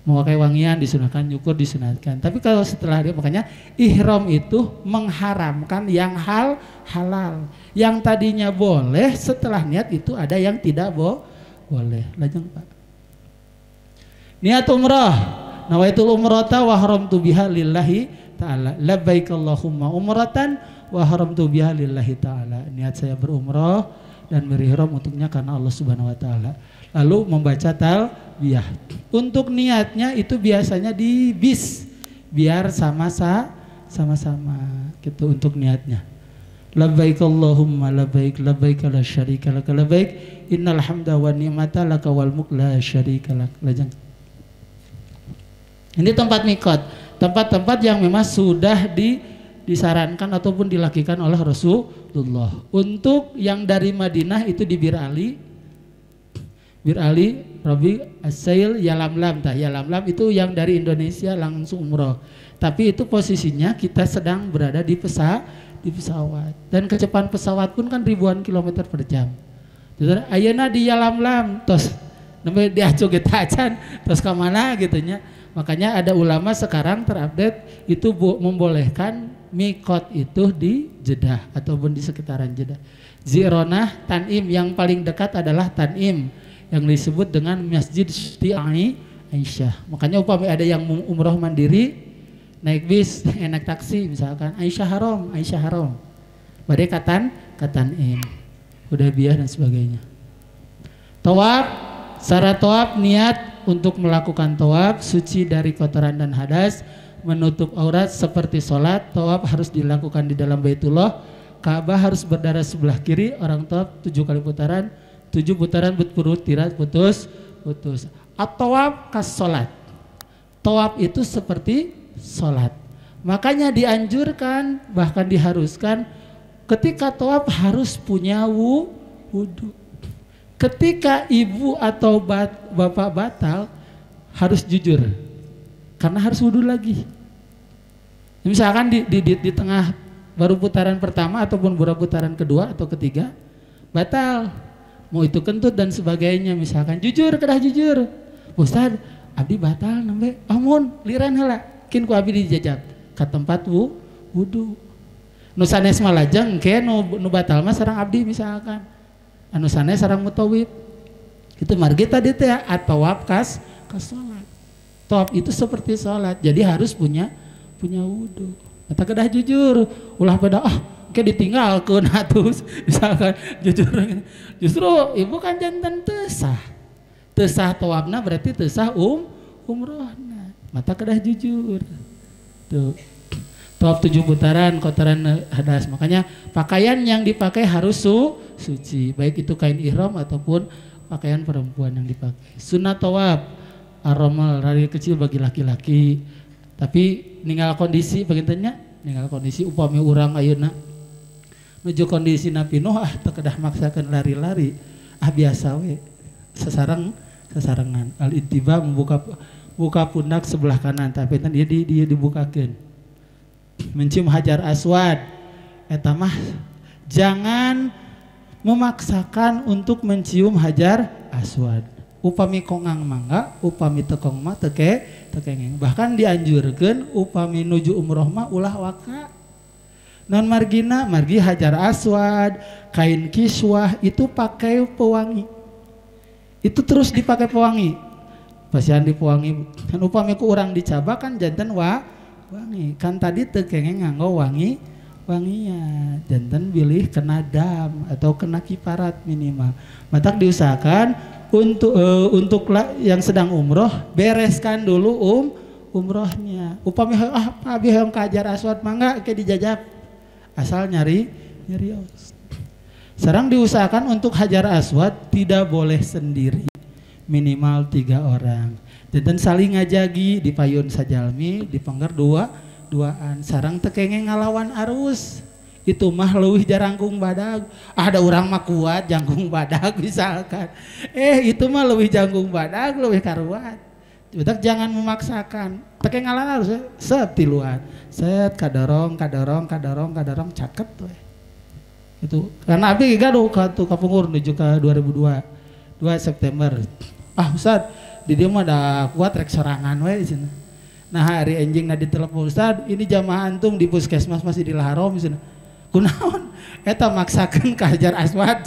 S1: Memakai wangian disunahkan, nyukur disunahkan. Tapi kalau setelah dia, makanya ihram itu mengharamkan yang halal. Yang tadinya boleh, setelah niat itu ada yang tidak boleh. Lajeng Pak. Niat umrah. Nawaitul umrata wa haramtu biha lillahi ta'ala. Labbaik Allahumma umratan wa haramtu biha lillahi ta'ala. Niat saya berumrah dan berihram untuknya karena Allah Subhanahu wa taala. Lalu membaca talbiyah. Untuk niatnya itu biasanya di bis biar sama-sama gitu untuk niatnya. Labbaik Allahumma labbaik labbaik la syarika lak labbaik innal hamda wan ni'mata laka wal mulk la syarika lak. Lajeng. Ini tempat mikot, tempat-tempat yang memang sudah disarankan ataupun dilakukan oleh Rasulullah. Untuk yang dari Madinah itu di Bir Ali, Rabi As-Sail, Yalamlam. Yalamlam itu yang dari Indonesia langsung umroh. Tapi itu posisinya kita sedang berada di pesawat. Dan kecepatan pesawat pun kan ribuan kilometer per jam. Jadi ayeuna di Yalamlam, tos nembe diacu kita acan, tos ke mana gitunya. Makanya ada ulama sekarang terupdate itu membolehkan mikot itu di Jeddah ataupun di sekitaran Jeddah. Zironah, Tanim, yang paling dekat adalah Tanim yang disebut dengan Masjid Siti Aisyah. Makanya upami ada yang umroh mandiri naik bis, naik taksi misalkan Aisyah Haram. Badai Tanim, Hudaybiyah dan sebagainya. Tawaf, syarat tawaf niat untuk melakukan tawaf suci dari kotoran dan hadas, menutup aurat seperti sholat. Tawaf harus dilakukan di dalam Baitullah. Ka'bah harus berdarah sebelah kiri. Orang tawaf 7 kali putaran, 7 putaran berturut tirat putus. At-tawaf kas sholat. Tawaf itu seperti sholat. Makanya dianjurkan, bahkan diharuskan ketika tawaf harus punya wudu. Ketika ibu atau bapak batal harus jujur, karena harus wudhu lagi. Misalkan di tengah baru putaran pertama ataupun baru putaran kedua atau ketiga batal, mau itu kentut dan sebagainya, misalkan jujur, kedah jujur, Ustad, abdi batal nembe, amun liran heula, kin ku abdi dijajab ke tempat wudhu. Nu sanes malajeng engke nu batal mah sareng abdi misalkan. Anu sanes sareng mutawif. Itu margi tadi teh at-tawaf kas salat. Tawaf itu seperti salat. Jadi harus punya wudu. Eta kedah jujur, ulah pada ke ditinggalkeun atuh misalkan jujur. Justru ibu kan jantan teu sah. Teu sah tawafna berarti teu sah umrohna. Mata kedah jujur. Tuh. Tawaf 7 putaran, kotoran hadas. Makanya pakaian yang dipakai harus suci, baik itu kain ihram ataupun pakaian perempuan yang dipakai. Sunat tawaf aromal rari kecil bagi laki-laki. Tapi ninggal kondisi bagintennya, ninggal kondisi upami urang ayeuna nuju kondisi pinuh teu kedah maksakeun lari-lari. Biasa we. Sasarengan. Al-ittiba buka pundak sebelah kanan, tapi dia dibukakeun. Mencium hajar aswad, eta mah jangan memaksakan untuk mencium hajar aswad. upami kongang mangga upami tekong mah tekengeng. Bahkan dianjurkan upami nuju umroh mah ulah waka. Non margina margi hajar aswad, kain kiswah itu pakai pewangi. Itu terus dipakai pewangi. Pasian dipewangi. Kan upami ku urang dicaba kan jantan wangi. Kan tadi tekengeng nganggo wanginya. Jantan bilih kena dam atau kena kiparat minimal. Matak diusahakan untuk yang sedang umroh bereskan dulu umrohnya. Upami abi hayang ka hajar aswad mangga ke dijajab. Asal nyari sarang diusahakan untuk hajar aswad tidak boleh sendiri, minimal 3 orang. Dan saling ngajagi di payun sajalmi dipengger duaan. Sarang tekenge ngalawan arus. Itu mah leuwih jarangkung badag. Ada orang mah kuat jangkung badag misalkan. Itu mah leuwih jangkung badag leuwih karuat. Bedak jangan memaksakan. Teke ngalan harus set tiluan. Set kadorong caket tuh. Itu karena abi gaduh ka Pungur menuju ke 2 September. Ustad di dia mah ada kuat rek sorangan we di sana. Nah hari enjing na ditelepon Ustad, ini jamaah antum di puskesmas masih di Laharom di sana. Kunaon? Eta maksakeun ka hajar aswad.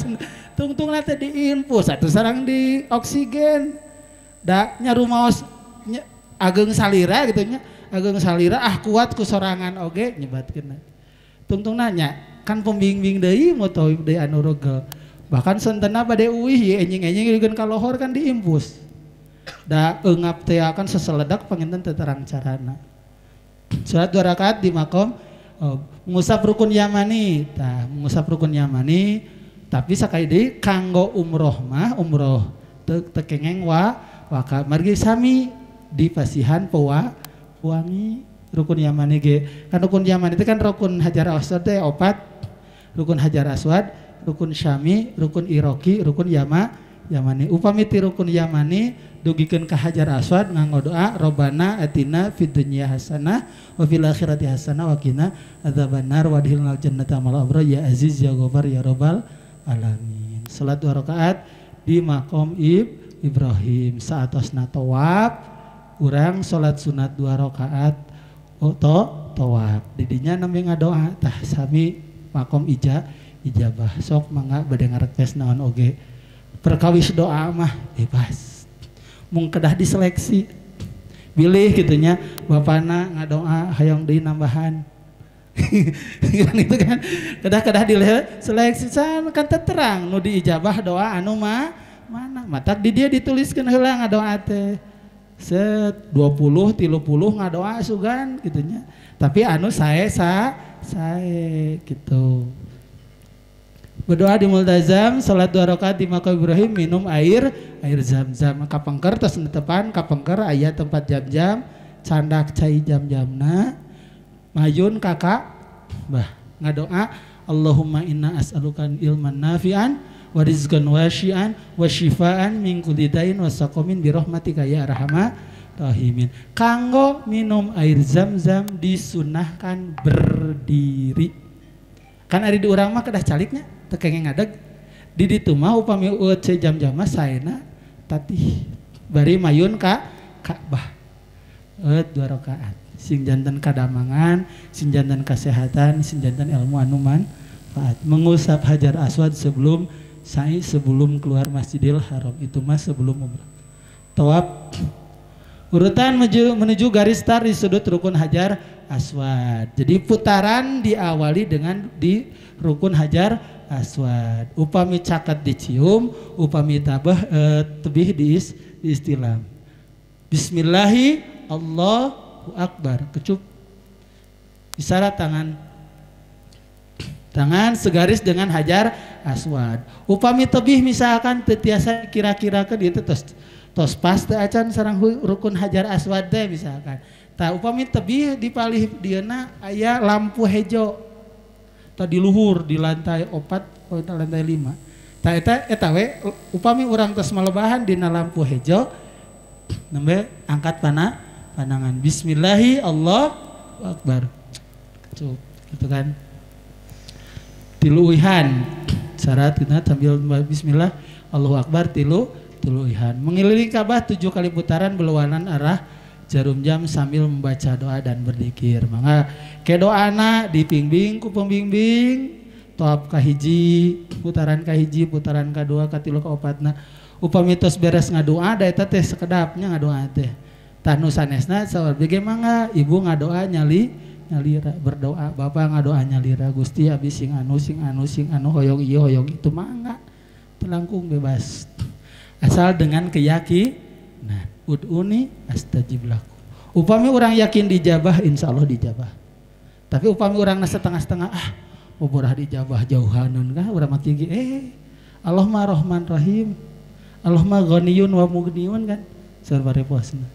S1: Tungtungna teh diinfus atuh sareng di oksigen. Da nyarumaos ageng salira gitu nya. Ageng salira kuat ku sorangan oge nyebatkeun. Tungtung nanya, kan pembimbing deui moto deui anu rogel. Bahkan seunteuna bade uih ye enjing-enjing dikeun ka lohor kan diimpus. Da eungap teh akan seseledak panginten teu terang carana. Salat 2 rakaat di makom ngusap rukun yamani. Tah, ngusap rukun yamani tapi sakali deui kanggo umroh mah umroh teu kengeng waka margi sami di pasihan pewangi rukun yamani ge. Kan rukun yamani itu kan rukun hajar aswad teh 4. Rukun hajar aswad, rukun syami, rukun iroki, rukun yamani. Upami ti rukun yamani dugikeun ka hajar aswad nganggo doa Robbana atina fid dunya hasanah wa fil akhirati hasanah wa qina adzabannar wa adkhilnal jannata ma'al abrar ya aziz ya ghafar ya rabbal alamin. Salat 2 rakaat di makom Ibrahim saatosna tawaf urang salat sunat 2 rakaat tawaf didinya nampi ngadoa tah sami makom ijabah sok mangga bade ngareques naon oge perkawis doa mah bebas mung kedah diseleksi pilih gitunya bapana ngadoa hayang deui nambahan kan itu kan kedah diseleksi kan terang nu diijabah doa anu mah mana matak di dia dituliskeun heula ngadoa teh set 20 30 ngadoa sugan gitunya tapi anu sae gitu. Berdoa di multazam, salat 2 rakaat di makam Ibrahim, minum air zam-zam. Kapengker tos netepan kapengker aya tempat jam-jam, candak cai jam-jamna. Mayun kakak ngadoa Allahumma inna as'alukan ilman nafi'an wa rizqan wasyi'an wa syifaan min kulli dain wa saqamin bi rahmatika ya arhamar rahimin. Kanggo minum air zam-zam disunahkan berdiri. Kan ari di urang mah kedah caliknya tekengeng ngadeg di ditu mah upami eueuh jam-jam mah saena tatih bari mayun ka Ka'bah 2 rakaat sing janten kadamangan sing janten kesehatan sing janten ilmu anu manfaat mengusap hajar aswad sebelum keluar Masjidil Haram itu mah sebelum umrah. Tawaf urutan menuju garis start di sudut rukun hajar aswad. Jadi putaran diawali dengan di rukun hajar aswad. Upami cakat dicium, upami tabah tebih diistilam. Bismillahi Allahu Akbar. Kecup isyarat tangan segaris dengan hajar aswad. Upami tebih misalkan tetiasa kira-kira ke ditu tos pas teu acan sareng rukun hajar aswad teh misalkan. Tah upami tebih dipalih dieuna aya lampu hejo. Tah di luhur di lantai 4 atau lantai 5. Tah eta we upami urang tos malebahan dina lampu hejo nembe angkat pandangan bismillahi Allahu Akbar. Gitu kan. Tiluihan syarat kita sambil bismillah Allahu Akbar tilu tuluihan. Mengelilingi Ka'bah 7 kali putaran berlawanan arah jarum jam sambil membaca doa dan berzikir. Mangga ke doana dipingbing ku pembimbing toab kahiji, putaran kahiji, putaran kadua, katilu kaopatna. Upami tos beres ngadoa da eta teh sekedapnya ngadoa teh. Tah nu sanesna saur bege mangga ibu ngadoa nyalira berdoa, bapak ngadoa nyalira Gusti abis sing anu hoyong ieu hoyong itu mangga telangkung bebas. Asal dengan keyakinan. Ud'uni astajib lakum. Upami orang yakin dijabah, insya Allah dijabah. Tapi upami orang setengah-setengah, boborah dijabah jauhanun kah? Urang mah kieu Allah mah Rahman Rahim. Allah mah Ghaniyun wa Mughniyun kan? Sareng posna.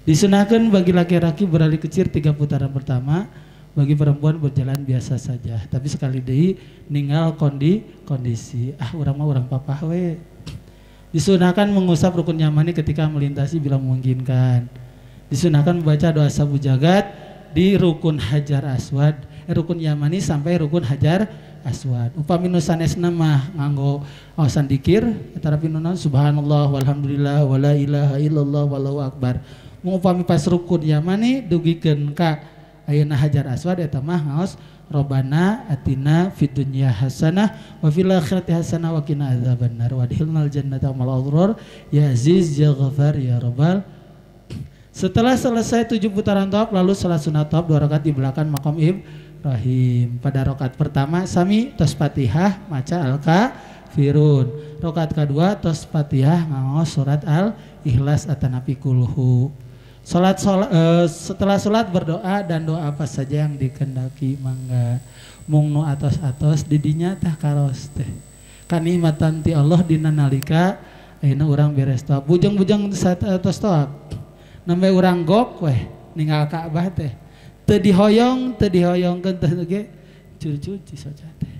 S1: Disunahkan bagi laki-laki beralih kecil 3 putaran pertama, bagi perempuan berjalan biasa saja. Tapi sekali deui ninggal kondisi. Urang mah urang papah we. Disunahkan mengusap rukun yamani ketika melintasi bila memungkinkan. Disunahkan membaca doa sabu jagat di rukun hajar aswad, rukun yamani sampai rukun hajar aswad. Upami nu sanesna mah nganggo awasan dikir, antara pinunan subhanallah walhamdulillah wala ilaha illallah wallahu akbar. Mun upami pas rukun yamani dugikeun ka ayeuna hajar aswad eta mah ngaos Robbana atina fid dunya hasanah wa fil akhirati hasanah wa qina adzabannar wa adkhilnal jannata ma'al abrar ya aziz ya ghafar ya rabbal. Setelah selesai 7 putaran tawaf lalu salat sunat tawaf 2 rakaat di belakang makam Ibrahim. Pada rakaat pertama sami tos Fatihah maca al-kafirun. Rakaat kedua tos Fatihah ngaos surat al-Ikhlas atanapi kulhu. Setelah sholat berdoa dan doa apa saja yang dikehendaki mangga. Mung nu atos-atos didinya tah karos teh kanikmatan ti Allah dina nalika ayeuna urang beres tawaf. Bujang-bujang atos tawaf nambe urang gok weh ninggal Ka'bah teh teu dihoyongkeun teh ge cuci saja teh.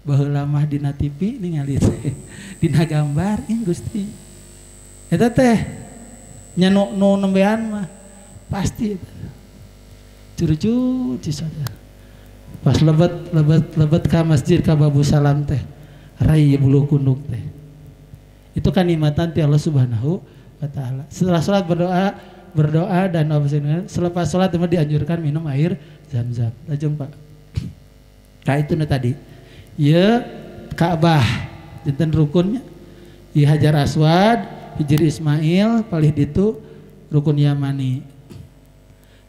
S1: Baheula mah dina TV ningali teh dina gambar Gusti eta teh nya nu nembean mah pasti cuci saja. Pas lebet ka masjid ka Babu Salam teh rai bulu kunduk teh. Itu kan nikmatan ti Allah Subhanahu wa taala. Setelah salat berdoa dan selepas salat mah dianjurkan minum air Zam-Zam. Lajeng Pak. Ka itu tadi. Ieu Ka'bah jinten rukunnya. Ieu Hajar Aswad, Hijri Ismail, palih ditu rukun yamani.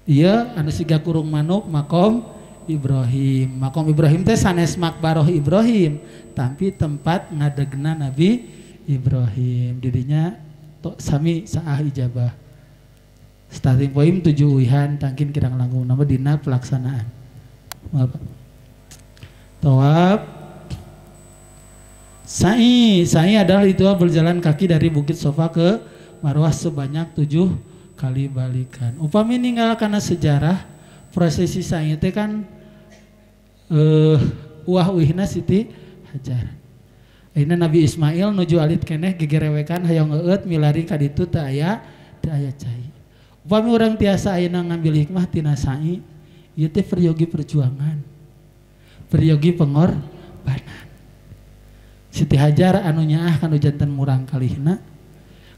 S1: Iya anu siga kurung manuk makom Ibrahim. Makom Ibrahim teh sanes makbaroh Ibrahim, tapi tempat ngadegna Nabi Ibrahim. Didinya sami saah ijabah. Starting point 7 uihan tangkin kirang langkung nama dina pelaksanaan. Tawaf Sa'i adalah ritual berjalan kaki dari Bukit Sofa ke Marwah sebanyak 7 kali balikan. Upami ninggal karena sejarah prosesi sa'i teh kan uihna Siti Hajar. Ayeuna Nabi Ismail nuju alit keneh gegerewekan hayang eueut milari ka ditu teu aya cai. Upami urang tiasa ayeuna ngambil hikmah tina sa'i, ieu teh peryogi perjuangan. Peryogi pengorbanan. Siti Hajar anu nyaah kanu janten murang kalihna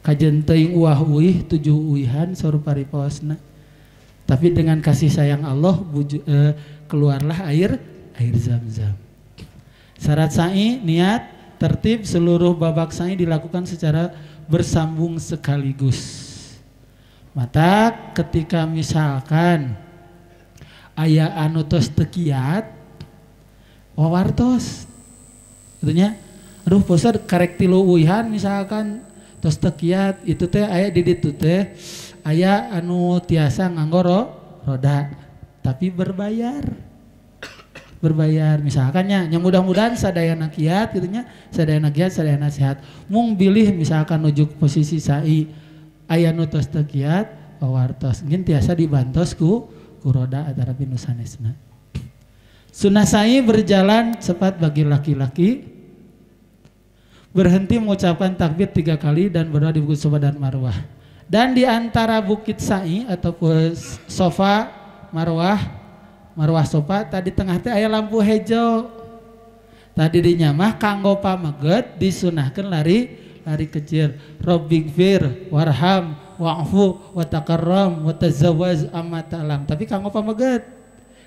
S1: kajen teuing uih 7 uihan saur pariposna. Tapi dengan kasih sayang Allah keluarlah air Zam-Zam. Syarat sa'i niat tertib seluruh babak sa'i dilakukan secara bersambung sekaligus. Mata ketika misalkan aya anu tos teu kiat wawartos itunya aduh posad karek 3 uihan misalkan tos teu kiat itu teh aya di ditu teh aya anu tiasa nganggo roda tapi berbayar misalkannya nya mudah-mudahan sadayana kiat gitunya sadayana sehat mung bilih misalkan nuju posisi sa'i aya nu tos teu kiat wawartos ngeun tiasa dibantos ku roda antara pinu sanesna. Sunnah sa'i berjalan cepat bagi laki-laki, berhenti mengucapkan takbir 3 kali dan berdoa di Bukit Sofa dan Marwah. Dan di antara Bukit Sa'i ataupun Sofa Marwah Sofa tadi tengah teh aya lampu hejo. Tadi dinyamah kanggo pameget disunahkeun lari lari kecil. Rabbighfir warham wa'fu wa takarram wa tazawwaz amma ta'lam. Tapi kanggo pameget,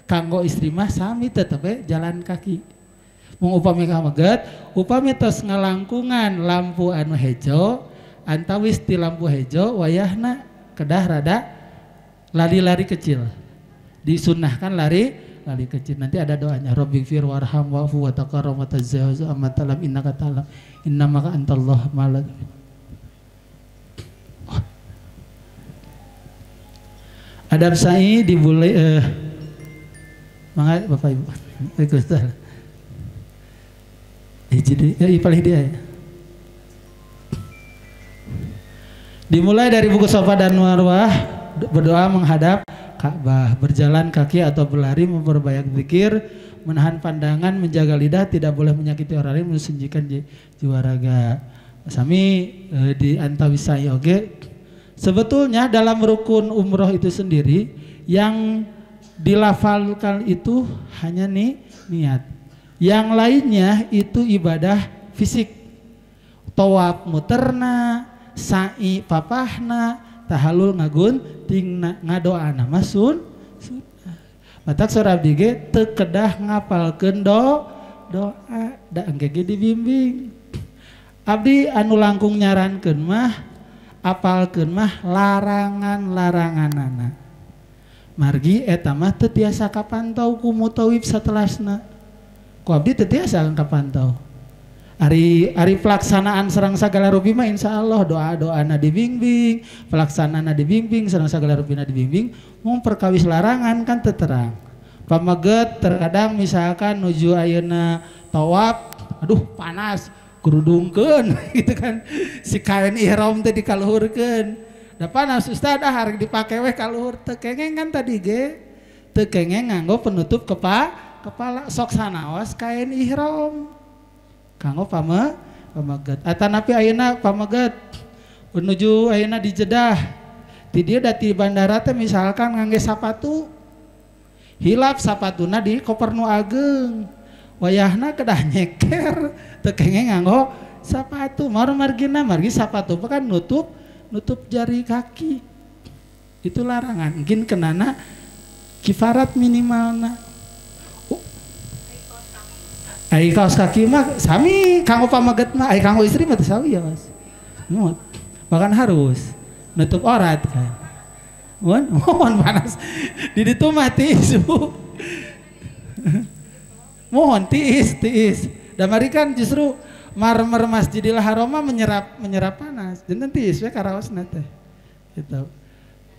S1: kanggo istri mah sami tetep jalan kaki. Mung upami pameget, upami tos ngalangkungan lampu anu hejo, antawis ti lampu hejo wayahna kedah rada lari-lari kecil. Disunnahkan lari kecil. Nanti ada doanya, Rabbighfir warham wa'fu wa takarram wa tazawwaz amma ta'lam innaka ta'lam innamaka antallahu malad. Adab sa'i dibulai mangga Bapak Ibu. Waalaikumsalam. Jadi paling dia ya. Dimulai dari buku Shafa dan Marwah, berdoa menghadap Ka'bah, berjalan kaki atau berlari, memperbanyak zikir, menahan pandangan, menjaga lidah, tidak boleh menyakiti orang lain, mensunjikan jiwa raga. Sami di antawisai oge. Sebetulnya dalam rukun umroh itu sendiri yang dilafalkan itu hanya niat. Yang lainnya itu ibadah fisik. Tawaf muterna, sa'i papahna, tahallul ngagunting ngadoana mah sunnah. Matak surah abdi ge teu kedah ngapalkeun doa da engke ge dibimbing. Abdi anu langkung nyarankeun mah apalkeun mah larangan-laranganana. Margi eta mah teu tiasa kapantau ku mutawif satelasna. Ku abdi teu tiasa kapantau. Ari pelaksanaan serang sagala rupi mah insyaallah doa-doana dibimbing, pelaksanaana dibimbing, serang sagala rupina dibimbing. Mung perkawis larangan kan teu terang. Pameget terkadang misalkan nuju ayeuna tawaf, aduh panas, kerudungkeun gitu kan. Si kain ihram teh dikaluhurkeun. Da panas Ustaz hareup dipake we kaluhur teu kengeng kan tadi ge. Teu kengeng nganggo penutup kepala sok sanaos kain ihram. Kanggo pameget. Atanapi ayeuna pameget menuju ayeuna di Jeddah. Ti dieu da ti bandara teh misalkan ngangge sapatu. Hilap sapatuna di koper nu ageung. Wayahna kedah nyeker teu kengeng nganggo sapatu. Margina margi sapatu kan nutup jari kaki. Itu larangan. Mungkin kenana kifarat minimalna. Ai kaos kaki mah sami kanggo pameget mah, ai kanggo istri mah teu sawi ya Mas. Bahkan harus nutup aurat kan. Mohon panas. Di ditu mah tiis. Mohon tiis. Da mari kan justru marmer Masjidil Haram menyerap panas. Janten tiis we karaosna teh. Gitu.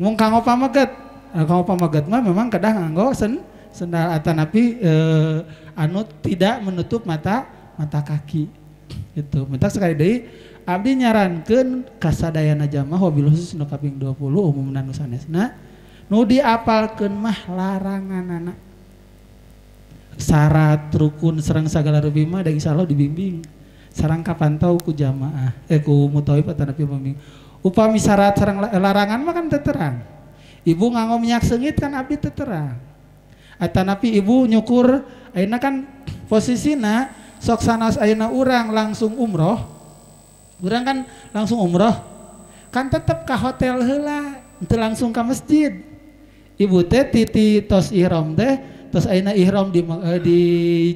S1: Mung kanggo pameget mah memang kedah nganggo sendal atanapi anu tidak menutup mata kaki. Itu mentak sekali deui abdi nyarankeun kasadayana jamaah wabil khusus nu kaping 20 umumna nu sanesna nu diapalkeun mah laranganana. Syarat rukun sareng sagala rupi mah da insyaallah dibimbing sareng kapantau ku jamaah ku mutawif atanapi pembimbing. Upami syarat sareng larangan mah kan teu terang. Ibu nganggo minyak seungit kan abdi teu terang. Atanapi ibu nyukur ayeuna kan posisina sok sanas ayeuna urang langsung umroh. Urang kan langsung umroh. Kan tetep ka hotel heula, teu langsung ka masjid. Ibu teh titi tos ihram teh, tos ayeuna ihram di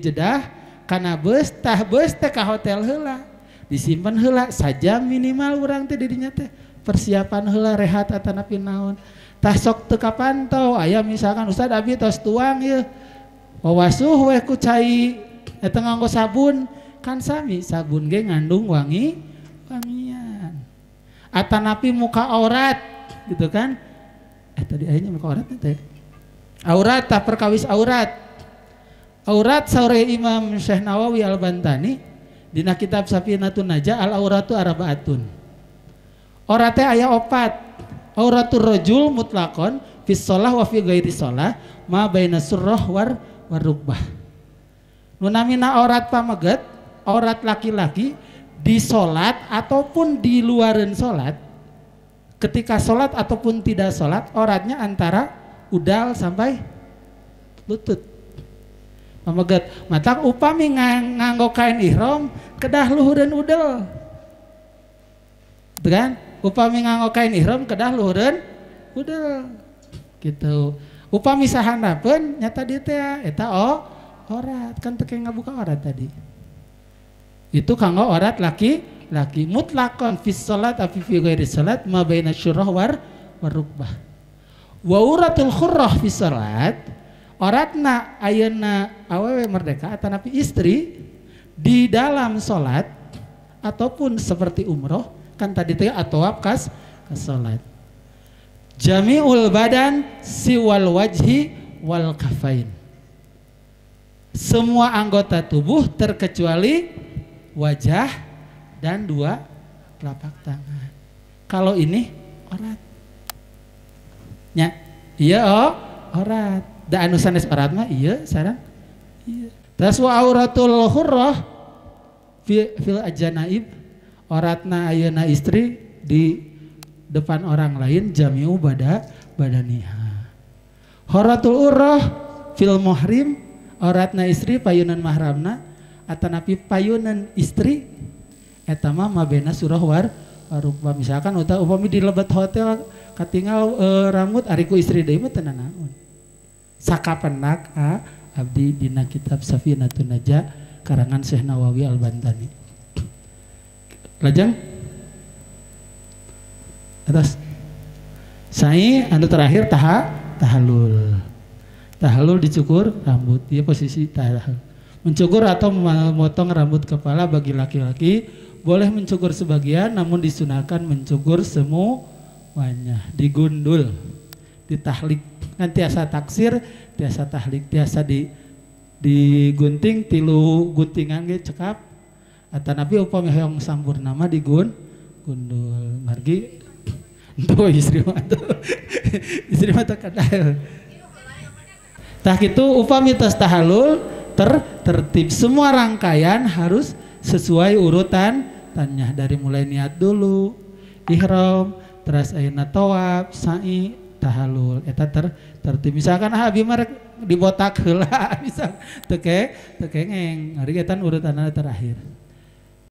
S1: Jeddah kana beus teh ka hotel heula. Disimpen heula sajam minimal urang teh di dinya teh. Persiapan heula rehat atanapi naon. Tah sok teu kapantau aya misalkan Ustaz abi tos tuang ye wawasuh we ku cai eta nganggo sabun kan sami sabun ge ngandung wangian atanapi muka aurat gitu kan tadi ayahnya muka aurat teh aurat tah perkawis aurat saure Imam Syekh Nawawi Al-Bantani dina kitab Safinatun Najah al auratu arbaatun aurat teh aya 4. Auratul rajul mutlaqon fi shalah wa fi ghairi shalah ma baina surrah war rukbah. Nu namina aurat pameget, aurat laki-laki di salat ataupun di luareun salat. Ketika salat ataupun tidak salat, auratnya antara udal sampai lutut. Pameget. Matak upami nganggo kain ihram kedah luhureun udel. gitu kan upami nganggo kain ihram kedah luhureun udel gitu upami sahandapeun nyata dieu teh eta orat kan teu ngabuka orat tadi itu kanggo orat laki mutlaqan fi shalat afi fi ghairi shalat ma baina syurrah war rukbah wa uratul khurrah fi shalat oratna ayeuna awewe merdeka atanapi istri di dalam salat ataupun seperti umroh kan tadi teh atawaf kas salat jami'ul badan siwal wajhi wal kafain semua anggota tubuh terkecuali wajah dan dua telapak tangan kalau ini orat nya iya orat da anu sanes orat mah iya sareng iya terus wa auratul hurrah fil ajanaib oratna ayeuna istri di depan orang lain jami'u badaniha horatul urrah fil muhrim oratna istri payunan mahramna atanapi payunan istri eta mah mabena surah war rukbah misalkan upami di lebet hotel katinggal rambut ariku istri deui mah teu naon sakapenak abdi dina kitab Safinatun Najah karangan Syekh Nawawi Al-Bantani lajeng atas sai anu terakhir tahalul dicukur rambut dia posisi tahallul mencukur atau memotong rambut kepala bagi laki-laki boleh mencukur sebagian namun disunahkan mencukur semuanya digundul ditahlik kan tiasa taksir tiasa tahlik tiasa digunting tilu guntingan ge cekap atanapi upami hoyong sampurnama gundul margi tuh istri mah kadal tah kitu upami tos tahallul tertib semua rangkaian harus sesuai urutan tanya dari mulai niat dulu ihram terus ayeuna tawaf sa'i tahallul eta tertib misalkan abi mah dibotak heula misal teu kengeng ari eta urutanna terakhir